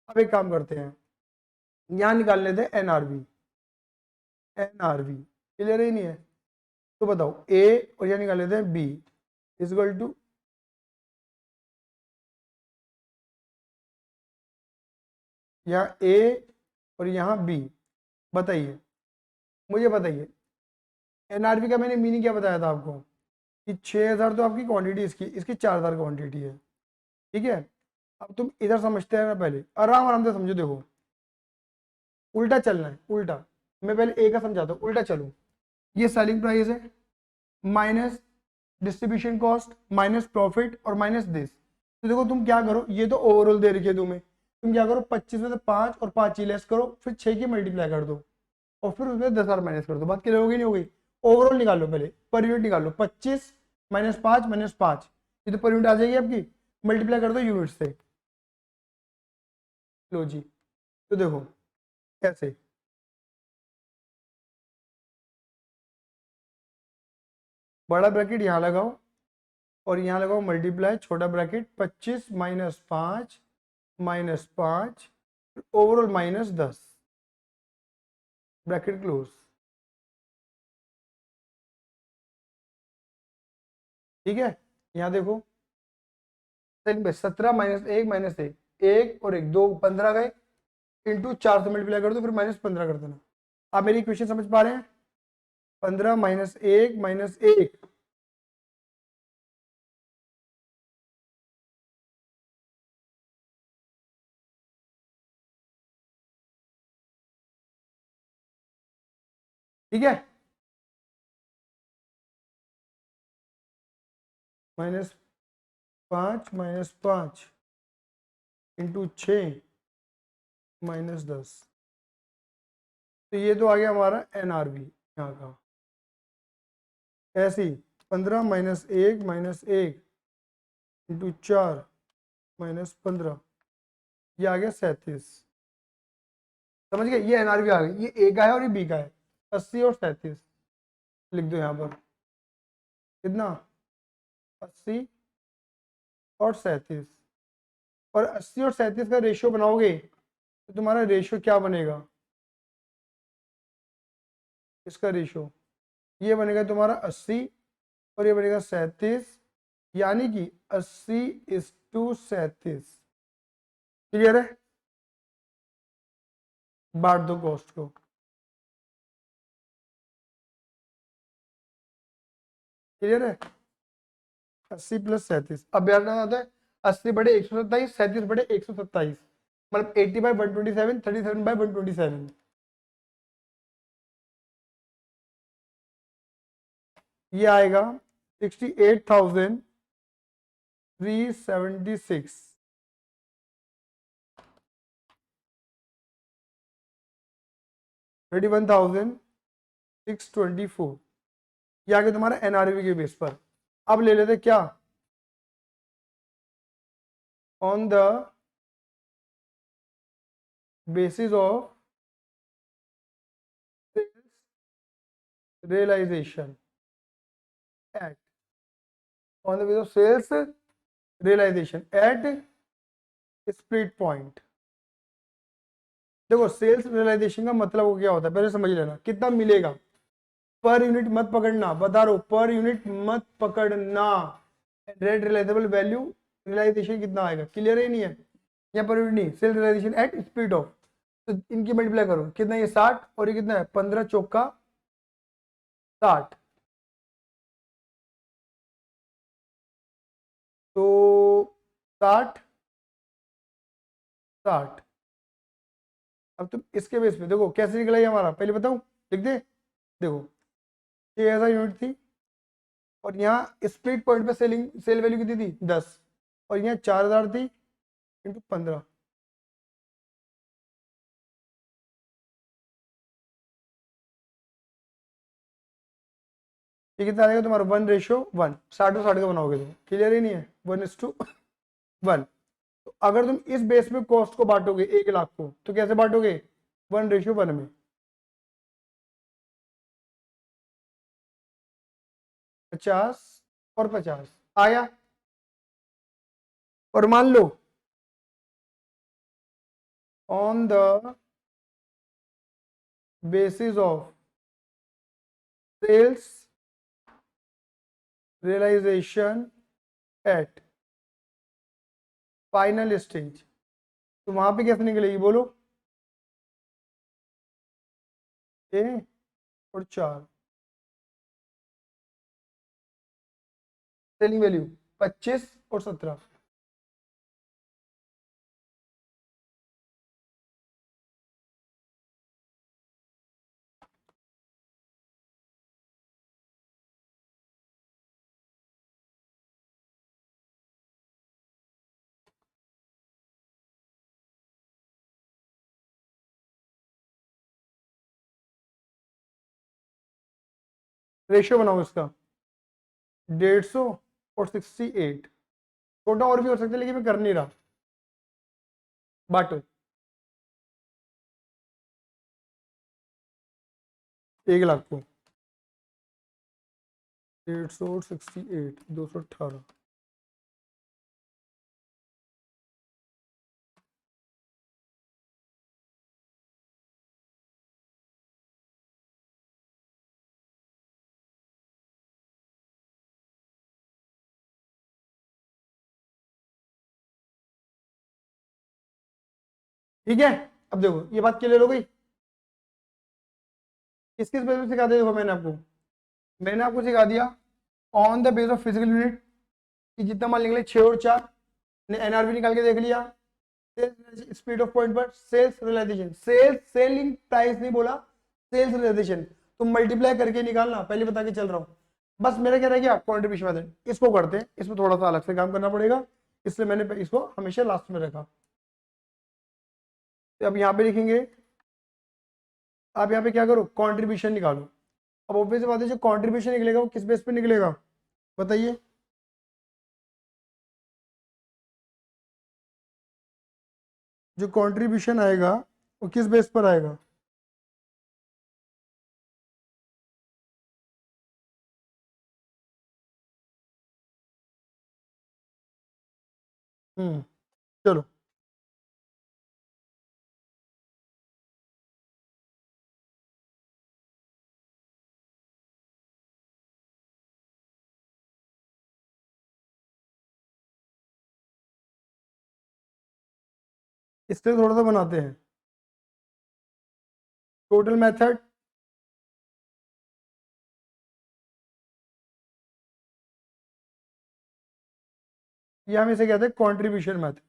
अब एक काम करते हैं, यहाँ निकाल लेते हैं एनआरवी, एनआरवी क्लियर ही नहीं है। तो बताओ ए और यहाँ निकाल लेते हैं बी इज इक्वल टू, यहाँ ए और यहाँ बी। बताइए, मुझे बताइए एनआरवी का मैंने मीनिंग क्या बताया था आपको, कि 6,000 तो आपकी क्वांटिटी इसकी, इसकी 4,000 क्वांटिटी है, ठीक है। अब तुम इधर समझते हैं ना, पहले आराम आराम से समझो। देखो उल्टा चलना है, उल्टा। मैं पहले ए का समझाता हूँ, उल्टा चलो। ये सेलिंग प्राइस है minus distribution cost minus profit और माइनस दिस। तो देखो तुम क्या करो, ये तो ओवरऑल दे रखी है तुम्हें, तुम क्या करो 25 में से 5 और 5 ही लेस करो, फिर 6 की मल्टीप्लाई कर दो, और फिर उसमें 10,000 माइनस कर दो। बात क्लियर होगी नहीं हो गई। ओवरऑल निकाल लो पहले, पर यूनिट निकाल लो, 25 -5 ये तो पर यूनिट आ जाएगी आपकी, मल्टीप्लाई कर दो यूनिट से। लो जी, तो देखो कैसे, बड़ा ब्रैकेट यहाँ लगाओ और यहाँ लगाओ मल्टीप्लाई छोटा ब्रैकेट, 25 -5 -5 ओवरऑल -10, ब्रैकेट क्लोज। ठीक है, यहाँ देखो 17 -1 1 और 1 2 15 गए, इंटू 4 से मल्टीप्लाई कर दो, फिर -15 कर देना। आप मेरी इक्वेशन समझ पा रहे हैं, 15 -1 ठीक है, -5 इंटू 6 -10। तो ये तो आ गया हमारा एनआरवी यहाँ का। ऐसे ही 15 -1 इंटू 4 -15, ये आ गया 37। समझ गए, ये एनआरवी आ गई। ये ए का है और ये बी का है, 80 और 37 लिख दो यहाँ पर। कितना 80 और 37, और 80 और 37 का रेशियो बनाओगे तो तुम्हारा रेशियो क्या बनेगा, इसका रेशियो ये बनेगा तुम्हारा 80 और ये बनेगा 37, यानी कि 80:37। क्लियर है? बांट दो कॉस्ट को। क्लियर है? 80 + 37, अब यार आता है 80/127, 37/127, मतलब 80/127, 37/127। ये आएगा 68,376। 31,624। ये आ गया तुम्हारा एनआरवी के बेस पर। अब ले लेते क्या, on the basis of realization at on the basis of sales realization at split point। देखो सेल्स रियलाइजेशन का मतलब क्या होता है पहले समझ लेना, कितना मिलेगा पर यूनिट मत पकड़ना, बता रहा हूं पर यूनिट मत पकड़ना। रेट रिलाइजेबल वैल्यू रियलाइजेशन कितना आएगा, क्लियर ही नहीं है, यहाँ पर यूनिट नहीं, sales realisation at speed of, तो इनकी मल्टीप्लाई करो, कितना ये 60 और ये कितना है 15 चौका 60, तो 60 60। अब तुम इसके बेस पे देखो कैसे निकला ये हमारा, पहले बताऊं, लिख दे। देखो 6000 यूनिट थी और यहाँ स्प्लिट पॉइंट पे सेल वैल्यू कितनी थी 10, और यहाँ 4000 थी इंटू 15, ये कितना आएगा तुम्हारा 1:1, 60 का बनाओगे तुम, क्लियर ही नहीं है, 1:1। तो अगर तुम इस बेस में कॉस्ट को बांटोगे 1 लाख को, तो कैसे बांटोगे 1:1 में, 50 और 50 आया। और मान लो on the basis of sales realisation at final stage, तो वहां पे कैसे निकलेगी बोलो, ए और 4, सेलिंग वैल्यू 25 और 17। रेशियो बनाओ इसका 150 और 68, छोटा और भी हो सकता है लेकिन मैं कर नहीं रहा, बांटो 1 लाख को, 150 और 68, 218। ठीक है, अब देखो ये बात क्लियर हो गई। किस किस बेस पे सिखा दिया, देखो मैंने आपको सिखा दिया on the base of physical unit, कि जितना मान निकले 6 और 4, ने एनआरबी निकाल के देख लिया, स्पीड ऑफ पॉइंट पर sales realisation, sales selling price नहीं बोला, सेल्स रियलाइजेशन, तो मल्टीप्लाई करके निकालना, पहले बता के चल रहा हूँ। बस मेरा क्या रह गया कॉन्ट्रीब्यूशन मेथड, इसको करते हैं, इसमें थोड़ा सा अलग से काम करना पड़ेगा, इसलिए मैंने इसको हमेशा लास्ट में रखा। तो अब यहाँ पे लिखेंगे, आप यहाँ पे क्या करो कंट्रीब्यूशन निकालो। अब ऑब्वियस बात है जो कंट्रीब्यूशन निकलेगा वो किस बेस पे निकलेगा बताइए, जो कंट्रीब्यूशन आएगा वो किस बेस पर आएगा, चलो इससे थोड़ा सा बनाते हैं टोटल मेथड। ये हम इसे कहते हैं कंट्रीब्यूशन मेथड।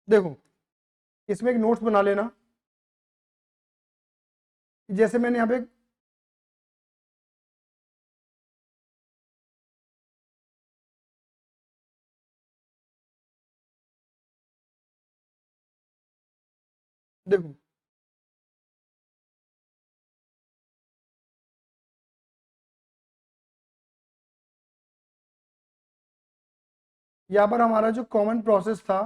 देखो इसमें एक नोट्स बना लेना, जैसे मैंने यहाँ पे देखो यहाँ पर हमारा जो कॉमन प्रोसेस था,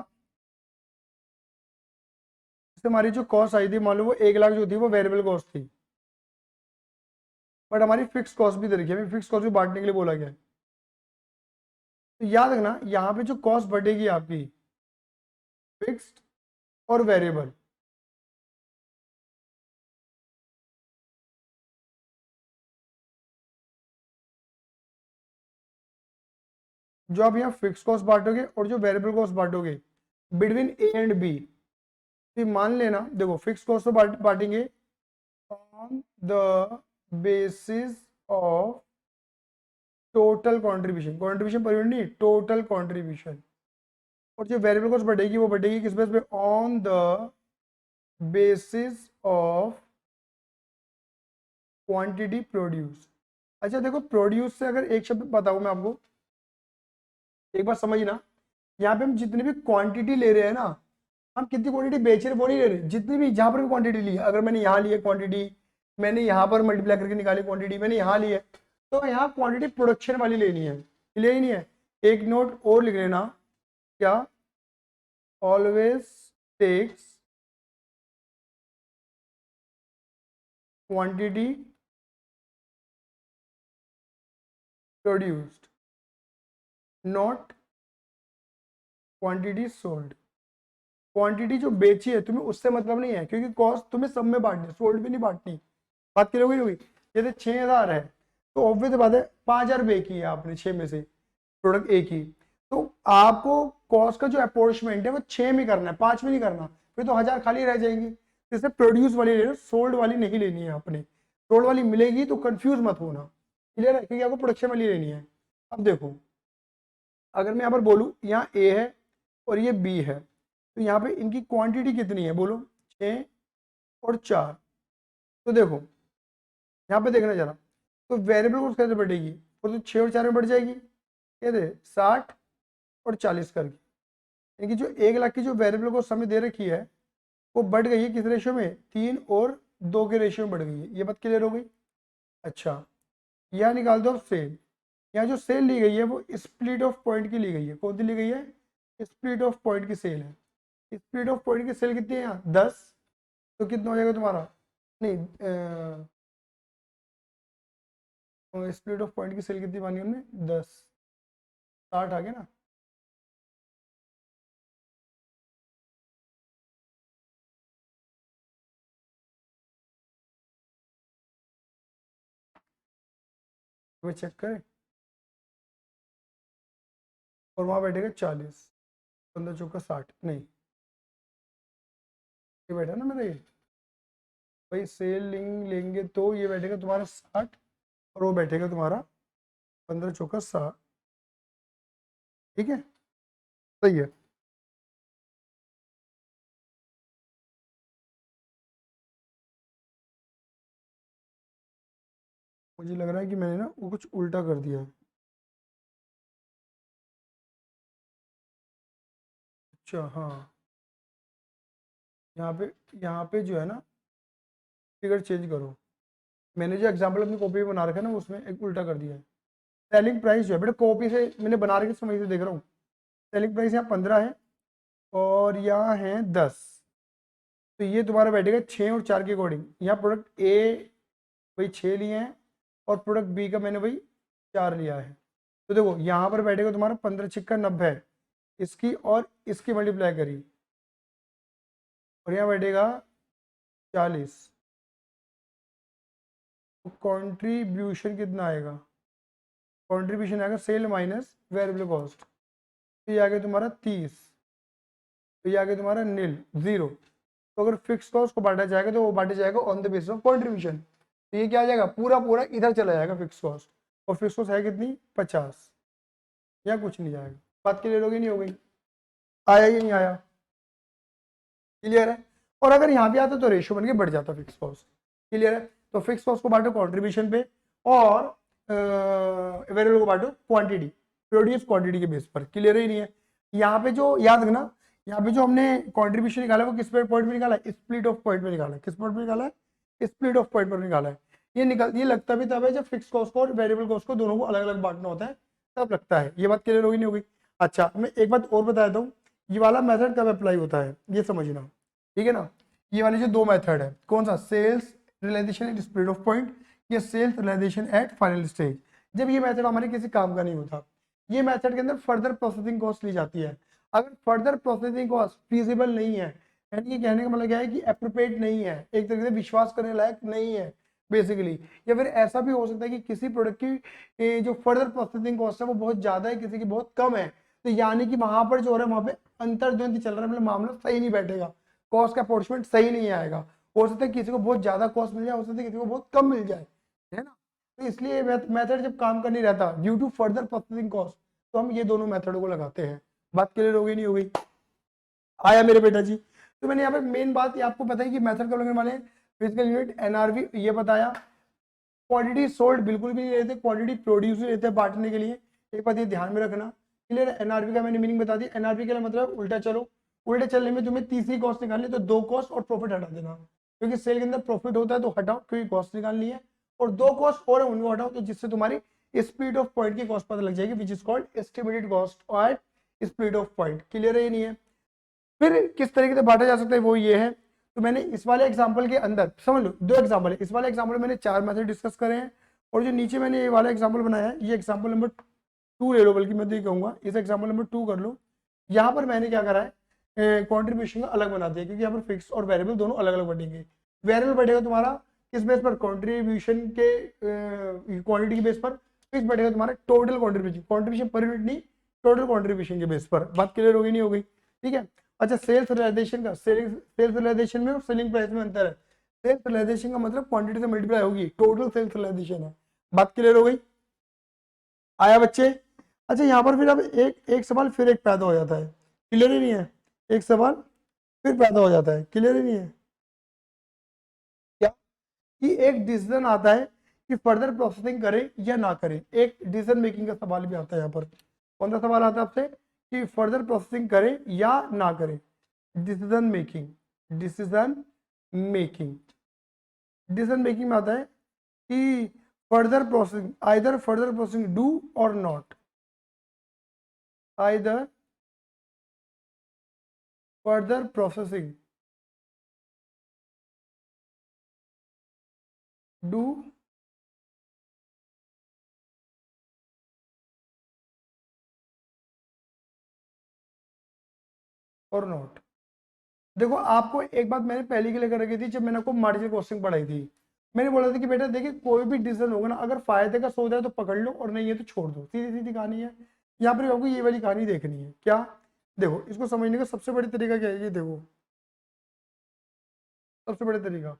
इससे हमारी जो कॉस्ट आई थी, मान लो वो 1 लाख जो थी वो वेरिएबल कॉस्ट थी, बट हमारी फिक्स कॉस्ट भी दे रखी है, हमें फिक्स कॉस्ट भी बांटने के लिए बोला गया है। तो याद रखना यहाँ पे जो कॉस्ट बढ़ेगी आपकी फिक्स्ड और वेरिएबल, जो आप यहाँ फिक्स कॉस्ट बांटोगे और जो वेरिएबल कॉस्ट बांटोगे बिटवीन ए एंड बी, तो मान लेना देखो फिक्स कॉस्ट तो बांटेंगे on the basis of total contribution, contribution per unit नहीं, टोटल कंट्रीब्यूशन। और जो वेरिएबल कॉस्ट बढ़ेगी वो बढ़ेगी किस बेस पे, on the basis of quantity produce. अच्छा देखो प्रोड्यूस से अगर एक शब्द बताऊं मैं आपको, एक बार समझना, यहाँ पे हम जितनी भी क्वांटिटी ले रहे हैं ना, हम कितनी क्वांटिटी बेच रहे हैं वो नहीं ले रहे, जितनी भी जहां पर भी क्वांटिटी ली है, अगर मैंने यहाँ ली है क्वांटिटी, मैंने यहाँ पर मल्टीप्लाई करके निकाली क्वांटिटी, मैंने यहाँ ली है, तो यहाँ क्वांटिटी प्रोडक्शन वाली लेनी है, ले ही नहीं है। एक नोट और लिख लेना, क्या, always takes quantity produced not quantity sold. Quantity जो बेची है तुम्हें उससे मतलब नहीं है, क्योंकि कॉस्ट तुम्हें सब में बांटनी है, सोल्ड भी नहीं बांटनी। बात क्लियर होगी? जैसे 6,000 है तो ऑब्वियस बात है 5,000 पे की है आपने 6 में से, प्रोडक्ट एक ही, तो आपको कॉस्ट का जो अपॉर्चमेंट है वो 6 में करना है, 5 में नहीं करना, फिर तो 1,000 खाली रह जाएंगी। जैसे प्रोड्यूस वाली ले लो, सोल्ड वाली नहीं लेनी है आपने, सोल्ड वाली मिलेगी तो कंफ्यूज मत होना, क्लियर है, क्योंकि आपको प्रोडक्शन वाली लेनी है। अब देखो अगर मैं यहाँ पर बोलूँ यहाँ ए है और ये बी है, तो यहाँ पे इनकी क्वांटिटी कितनी है बोलो, 6 और 4। तो देखो यहाँ पे देखना जरा, तो वेरिएबल कॉस्ट कैसे बढ़ेगी, वो तो 6 और 4 में बढ़ जाएगी, कहते 60 और 40 करके, यानी कि जो 1 लाख की जो वेरिएबल कॉस्ट हमें दे रखी है वो बढ़ गई है किस रेशियो में, 3 और 2 के रेशियो में बढ़ गई है। ये बात क्लियर हो गई? अच्छा यहाँ निकाल दो सेल, यहाँ जो सेल ली गई है वो स्प्लिट ऑफ पॉइंट की ली गई है, कौन सी ली गई है, स्प्लिट ऑफ पॉइंट की सेल है। स्प्लिट ऑफ पॉइंट की सेल कितनी है यहाँ 10, तो कितना हो जाएगा तुम्हारा, नहीं स्प्लिट ऑफ पॉइंट की सेल कितनी मानी हमने 10, 60 आ गया ना। वो चेक करें, और वहाँ बैठेगा 40, 15 चौका 60, नहीं ये बैठा ना मेरा, ये भाई सेल लेंगे तो ये बैठेगा तुम्हारा 60 और वो बैठेगा तुम्हारा 15 चौका 60, ठीक है, सही है। मुझे लग रहा है कि मैंने ना वो कुछ उल्टा कर दिया है। अच्छा हाँ, यहाँ पे यहाँ पे जो है ना फिगर चेंज करो। मैंने जो एग्जाम्पल अपनी कॉपी में बना रखा है ना उसमें एक उल्टा कर दिया है। सेलिंग प्राइस जो है बेटा कॉपी से मैंने बना रखी समय से देख रहा हूँ। सेलिंग प्राइस यहाँ 15 है और यहाँ है 10। तो ये तुम्हारा बैठेगा 6 और 4 के अकॉर्डिंग। यहाँ प्रोडक्ट ए वही 6 लिए हैं और प्रोडक्ट बी का मैंने वही 4 लिया है। तो देखो यहाँ पर बैठेगा तुम्हारा 15 छिक्का 90 इसकी और इसकी मल्टीप्लाई करी और यहाँ बैठेगा 40। तो कॉन्ट्रीब्यूशन कितना आएगा? कॉन्ट्रीब्यूशन आएगा सेल माइनस वेरिएबल कॉस्ट। तो ये आ गया तुम्हारा 30। तो ये आ गया तुम्हारा नील 0। तो अगर फिक्स कॉस्ट को बांटा जाएगा तो वो बांटा जाएगा on the basis of contribution. तो ये क्या आ जाएगा, पूरा पूरा इधर चला जाएगा फिक्स कॉस्ट। और फिक्स कॉस्ट है कितनी 50, या कुछ नहीं जाएगा। बात क्लियर होगी नहीं हो गई? आया या नहीं आया? क्लियर है? और अगर यहाँ भी आता तो रेशियो बन के बढ़ जाता फिक्स कॉस्ट। क्लियर है? तो फिक्स कॉस्ट को बांटो कॉन्ट्रीब्यूशन पे और वेरिएबल को बांटो क्वांटिटी, प्रोड्यूस क्वांटिटी के बेस पर। क्लियर ही नहीं है? यहाँ पे जो याद रखना, यहाँ पे जो हमने कॉन्ट्रीब्यूशन निकाला वो किस पॉइंट में निकाला है? स्प्लिट ऑफ पॉइंट में निकाला है। किस पॉइंट में निकाला है? स्प्लिट ऑफ पॉइंट पर निकाला है। ये लगता भी तब है जब फिक्स कॉस्ट को और वेरिएबल कॉस्ट को दोनों को अलग अलग बांटना होता है, तब लगता है। ये बात क्लियर होगी नहीं होगी? अच्छा मैं एक बात और बता देता हूँ, ये वाला मेथड कब अप्लाई होता है ये समझना। ठीक है ना? ये वाले जो दो मेथड है, कौन सा? Sales realisation at split off point या sales realisation at final stage. जब ये मेथड हमारे किसी काम का नहीं होता, ये मेथड के अंदर फर्दर प्रोसेसिंग कॉस्ट ली जाती है। अगर फर्दर प्रोसेसिंग कॉस्ट फीजिबल नहीं है, यानी कि कहने का मतलब क्या है कि एप्रोप्रिएट नहीं है, एक तरीके से विश्वास करने लायक नहीं है बेसिकली, या फिर ऐसा भी हो सकता है कि किसी प्रोडक्ट की जो फर्दर प्रोसेसिंग कॉस्ट है वो बहुत ज्यादा है, किसी की बहुत कम है। तो यानी कि वहां पर जो है वहां पे अंतर्द्वंद चल रहा है, मतलब मामला सही नहीं बैठेगा, कॉस्ट का अप्रोचमेंट सही नहीं आएगा। हो सकता है किसी को बहुत ज्यादा कॉस्ट मिल जाए, हो सकता है किसी को बहुत कम मिल जाए, है ना? तो इसलिए मेथड जब काम कर नहीं रहता due to further processing cost, तो हम ये दोनों मेथडों को लगाते हैं। बात क्लियर हो गई नहीं हो गई? आया मेरे बेटा जी? तो मैंने यहाँ पे मेन बात ये आपको पता है कि मेथड कब लगने वाले हैं। फिजिकल यूनिट एनआरवी ये बताया। क्वांटिटी सोल्ड बिल्कुल भी नहीं लेते, क्वांटिटी प्रोड्यूस नहीं लेते बांटने के लिए। एक बात ये ध्यान में रखना। क्लियर? एनआरवी का मैंने मीनिंग बता दिया। एनआरवी का मतलब उल्टा चलो। उल्टे चलने में तुम्हें तीसरी कॉस्ट निकालनी है, तो दो कॉस्ट और प्रॉफिट हटा देना, क्योंकि सेल के अंदर प्रॉफिट होता है तो हटाओ, क्योंकि कॉस्ट निकालनी है। और दो कॉस्ट और उनको हटाओ, तो जिससे तुम्हारी स्पीड ऑफ पॉइंट की कॉस्ट पता लग जाएगी, विच इज कॉल्ड एस्टिमेटेड कॉस्ट और स्पीड ऑफ पॉइंट। क्लियर है? नहीं है? फिर किस तरीके से बांटा जा सकता है वो ये है। तो मैंने इस वाले एग्जांपल के अंदर समझ लो दो एग्जांपल है। इस वाले एग्जांपल में मैंने 4 मेथड डिस्कस करे हैं, और जो नीचे मैंने ये वाला एग्जांपल बनाया है, ये एग्जांपल नंबर 2 ले लो, बल्कि मैं तो ये कहूँगा इस एग्जांपल नंबर 2 कर लो। यहाँ पर मैंने क्या करा है, कॉन्ट्रीब्यूशन का अलग बना दिया, क्योंकि यहाँ पर फिक्स और वेरिएबल दोनों अलग अलग बढ़ेंगे। वेरिएबल बढ़ेगा तुम्हारा किस बेस पर? कॉन्ट्रीब्यूशन के क्वांटिटी के बेस पर। फिक्स बढ़ेगा तुम्हारा टोटल कॉन्ट्रीब्यूशन पर यूनिट नहीं, टोटल कॉन्ट्रीब्यूशन के बेस पर। बात क्लियर होगी नहीं हो गई? ठीक है? अच्छा सेल्स रियलाइजेशन का, सेल्स रियलाइजेशन में और सेलिंग प्राइस में अंतर है। सेल्स रियलाइजेशन का मतलब क्वांटिटी से मल्टीप्लाई होगी, टोटल सेल्स रियलाइजेशन है। बात क्लियर हो गई? आया बच्चे? अच्छा यहाँ पर फिर अब एक एक सवाल फिर एक पैदा हो जाता है। क्लियर ही नहीं है? एक सवाल फिर पैदा हो जाता है। क्लियर ही नहीं है? क्या? कि एक डिसीजन आता है कि फर्दर प्रोसेसिंग करें या ना करें। एक डिसीजन मेकिंग का सवाल भी आता है यहाँ पर। कौन सा सवाल आता है आपसे? कि फर्दर प्रोसेसिंग करें या ना करें। Decision making, decision making, decision making में आता है कि further processing, either further processing do or not, either further processing do or not. देखो आपको एक बात मैंने पहले के लिए कर रखी थी, जब मैंने आपको मार्जिनल कॉस्टिंग पढ़ाई थी, मैंने बोला था कि बेटा देखिए कोई भी डिसीजन होगा ना, अगर फायदे का सौदा है तो पकड़ लो और नहीं है तो छोड़ दो। सीधी सीधी कहानी है। यहाँ पर आपको ये वाली कहानी देखनी है। क्या? देखो इसको समझने का सबसे बड़ी तरीका क्या है, ये देखो सबसे बड़ा तरीका।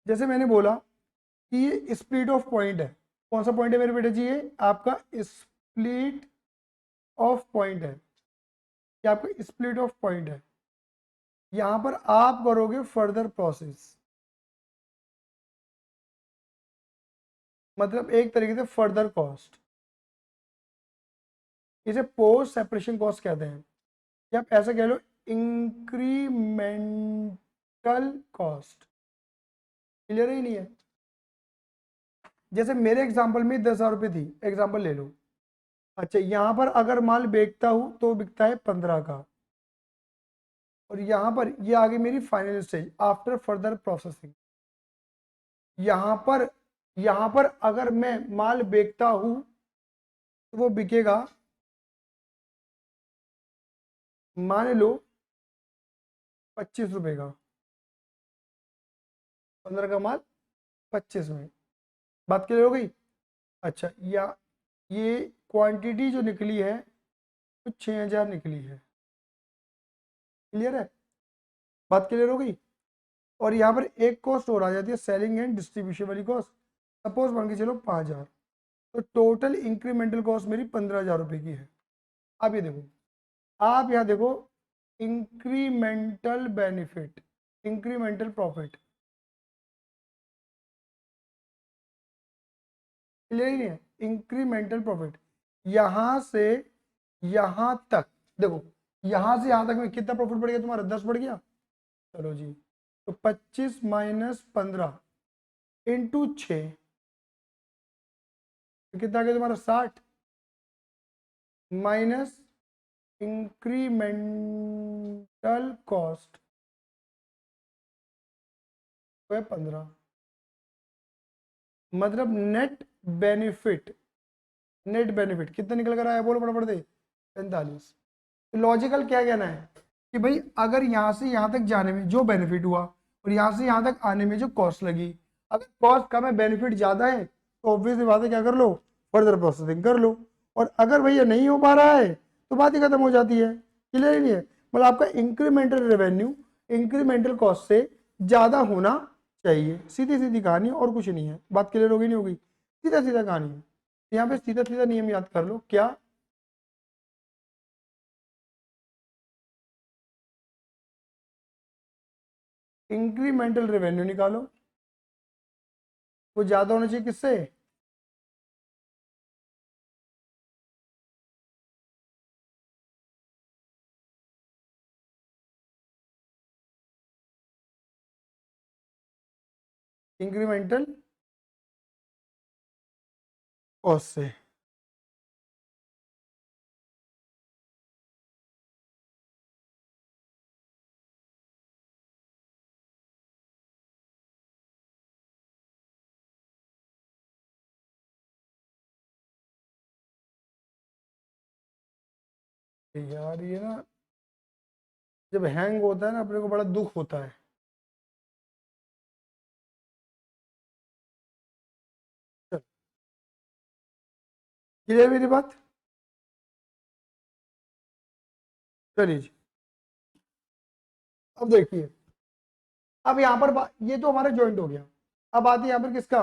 जैसे मैंने बोला कि ये स्प्लिट ऑफ पॉइंट है। कौन सा पॉइंट है मेरे बेटे जी? ये आपका स्प्लिट ऑफ पॉइंट है। क्या? आपका स्प्लिट ऑफ पॉइंट है। यहां पर आप करोगे फर्दर प्रोसेस, मतलब एक तरीके से फर्दर कॉस्ट, इसे पोस्ट सेपरेशन कॉस्ट कहते हैं, या आप ऐसा कह लो इंक्रीमेंटल कॉस्ट। क्लियर ही नहीं है? जैसे मेरे एग्जांपल में 10,000 रुपये थी, एग्जांपल ले लो। अच्छा, यहां पर अगर माल बेचता हूं तो बिकता है 15 का, और यहां पर ये आ गई मेरी final stage after further processing. यहां पर अगर मैं माल बेचता हूं तो वो बिकेगा, मान लो 25 रुपए का, 15 का माल 25 में। बात क्लियर हो गई? अच्छा, या ये क्वांटिटी जो निकली है तो 6,000 निकली है। क्लियर है? बात क्लियर हो गई? और यहाँ पर एक कॉस्ट और आ जाती है, सेलिंग एंड डिस्ट्रीब्यूशन वाली कॉस्ट। सपोज मान के चलो 5,000, तो टोटल इंक्रीमेंटल कॉस्ट मेरी 15,000 रुपये की है। आप ये देखो, आप यहाँ देखो, incremental benefit, incremental profit. Clear ही नहीं है? इंक्रीमेंटल प्रॉफिट, यहां से यहां तक देखो, यहां से यहां तक में कितना प्रॉफिट बढ़ गया तुम्हारा? 10 बढ़ गया। चलो जी, तो 25 माइनस 15 इंटू 6, तो कितना आ गया तुम्हारा? 60 माइनस इंक्रीमेंटल कॉस्ट तो है 15। मतलब नेट बेनिफिट कितना निकल कर आया? बोलो फटाफट दे। 45। लॉजिकल क्या कहना है कि भाई अगर यहाँ से यहाँ तक जाने में जो बेनिफिट हुआ और यहाँ से यहाँ तक आने में जो कॉस्ट लगी, अगर कॉस्ट कम है बेनिफिट ज़्यादा है तो ऑब्वियसली बात है क्या कर लो? फर्दर प्रोसेसिंग कर लो। और अगर भैया नहीं हो पा रहा है तो बात ही खत्म हो जाती है। क्लियर ही नहीं है? मतलब आपका इंक्रीमेंटल रेवेन्यू इंक्रीमेंटल कॉस्ट से ज़्यादा होना चाहिए। सीधी सीधी कहानी, और कुछ नहीं है। बात क्लियर होगी नहीं होगी? सीधा सीधा कहानी है। यहाँ पे सीधा सीधा नियम याद कर लो। क्या? इंक्रीमेंटल रेवेन्यू निकालो, वो ज्यादा होना चाहिए किससे? इंक्रीमेंटल कॉस्ट से। यार ये ना जब हैंग होता है ना अपने को बड़ा दुख होता है। क्लियर मेरी बात? चलिए जी, अब देखिए, अब यहाँ पर ये तो हमारा जॉइंट हो गया। अब आती है यहाँ पर किसका?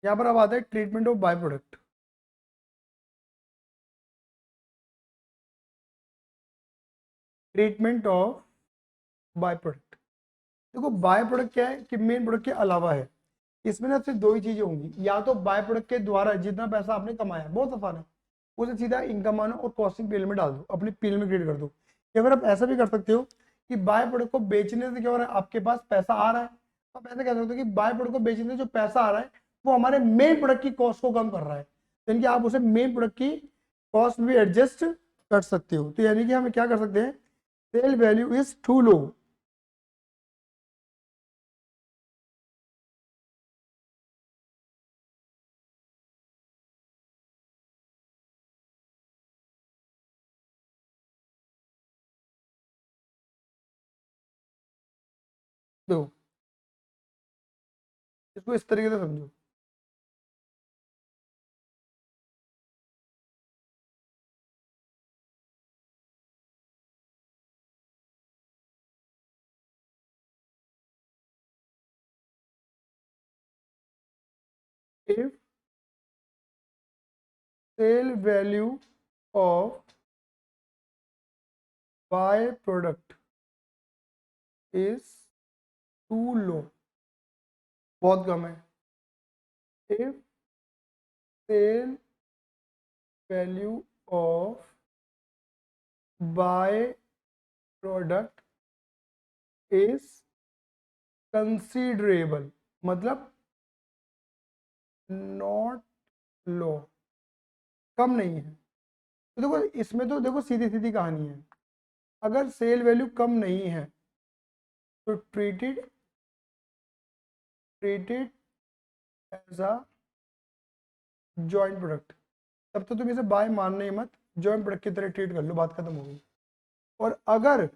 यहाँ पर अब आता है treatment of by product. Treatment of by product. देखो बाय प्रोडक्ट क्या है कि मेन प्रोडक्ट के अलावा है। इसमें ना सिर्फ दो ही चीजें होंगी, या तो बाय प्रोडक्ट के द्वारा जितना पैसा आपने कमाया, बहुत आसान है, उसे सीधा इनकम आना और कॉस्टिंग पीएल में डाल दो, अपनी पीएल में क्रिएट कर दो। या फिर आप ऐसा भी कर सकते हो कि बाय प्रोडक्ट को बेचने से क्या हो रहा है, आपके पास पैसा आ रहा है, तो आप ऐसा कह सकते हो कि बाय प्रोडक्ट को बेचने से जो पैसा आ रहा है वो हमारे मेन प्रोडक्ट की कॉस्ट को कम कर रहा है, यानी कि आप उसे मेन प्रोडक्ट की कॉस्ट भी एडजस्ट कर सकते हो। तो यानी कि हम क्या कर सकते हैं? Sale value is too low. देखो, इसको इस तरीके से समझो। If sale value of by product is too low, बहुत कम है। If sale value of by product is considerable, मतलब नॉट लो, कम नहीं है। तो देखो इसमें तो देखो सीधी सीधी कहानी है, अगर सेल वैल्यू कम नहीं है तो treated as a joint product, तब तो तुम इसे बाय मानना ही मत, जॉइंट प्रोडक्ट की तरह ट्रीट कर लो, बात खत्म हो गई। और अगर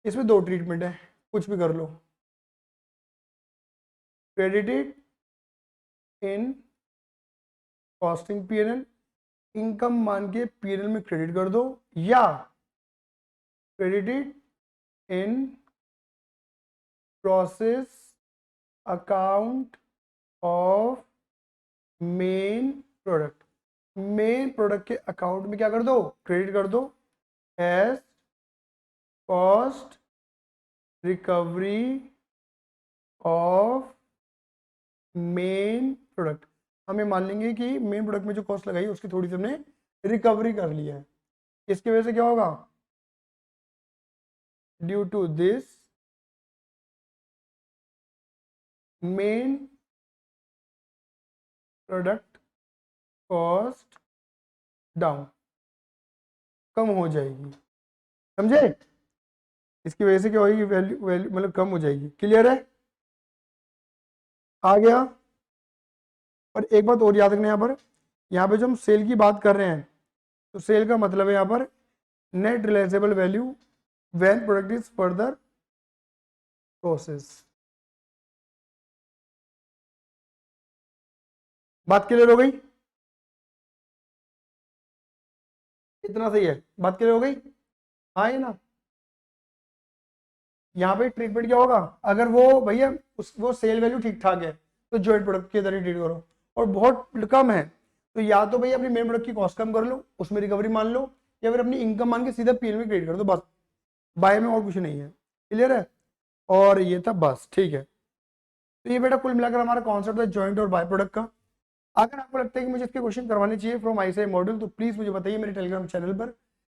इसमें दो ट्रीटमेंट है, कुछ भी कर लो, credited in costing PNL, income मान के पीएनएल में क्रेडिट कर दो, या credited in process account of main product, main product के अकाउंट में क्या कर दो, क्रेडिट कर दो as cost recovery of main product. हमें मान लेंगे कि मेन प्रोडक्ट में जो कॉस्ट लगाई उसकी थोड़ी सी हमने रिकवरी कर लिया है। इसकी वजह से क्या होगा, due to this main product cost down, कम हो जाएगी, समझे। इसकी वजह से क्या होगी, वैल्यू वैल्यू मतलब कम हो जाएगी। क्लियर है, आ गया। और एक बात और याद रखना, यहाँ पे जो हम सेल की बात कर रहे हैं तो सेल का मतलब है यहाँ पर net realisable value when product is further process. बात क्लियर हो गई, इतना सही है, बात क्लियर हो गई, हाँ है ना। यहाँ पे ट्रीटमेंट क्या होगा, अगर वो भैया वो सेल वैल्यू ठीक ठाक है तो जॉइंट प्रोडक्ट की तरह ट्रीट करो, और बहुत कम है तो या तो भैया अपनी मेन प्रोडक्ट की कॉस्ट कम कर लो, उसमें रिकवरी मान लो, या फिर अपनी इनकम मान के सीधा पीएल में क्रेडिट कर दो, बस बाय में और कुछ नहीं है। क्लियर है, और ये था बस, ठीक है। तो ये बेटा कुल मिलाकर हमारा कॉन्सेप्ट है जॉइंट और बाय प्रोडक्ट का। अगर आपको लगता है कि मुझे इसके क्वेश्चन करवाने चाहिए फ्रॉम आईसीआई मॉड्यूल तो प्लीज मुझे बताइए मेरे टेलीग्राम चैनल पर।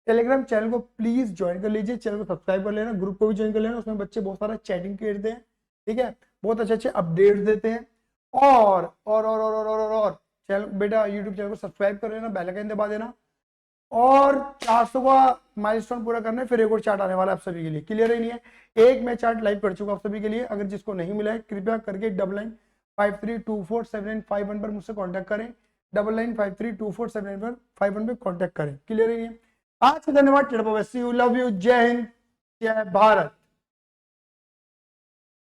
टेलीग्राम चैनल को प्लीज ज्वाइन कर लीजिए, चैनल को सब्सक्राइब कर लेना, ग्रुप को भी ज्वाइन कर लेना, उसमें बच्चे बहुत सारा चैटिंग करते हैं, ठीक है, बहुत अच्छे अच्छे अपडेट्स देते हैं। और चैनल बेटा यूट्यूब चैनल को सब्सक्राइब कर लेना, बेल आइकन दबा देना, और 400 का माइलस्टोन पूरा करना है, फिर एक और चार्ट आने वाला है आप सभी के लिए। क्लियर ही नहीं है, एक मैं चार्ट लाइव कर चुका आप सभी के लिए, अगर जिसको नहीं मिला है कृपया करके 9953247951 पर मुझसे कांटेक्ट करें, 9953247951 पर कांटेक्ट करें। क्लियर ही नहीं है, आज का धन्यवाद, लव यू, जय हिंद, जय भारत।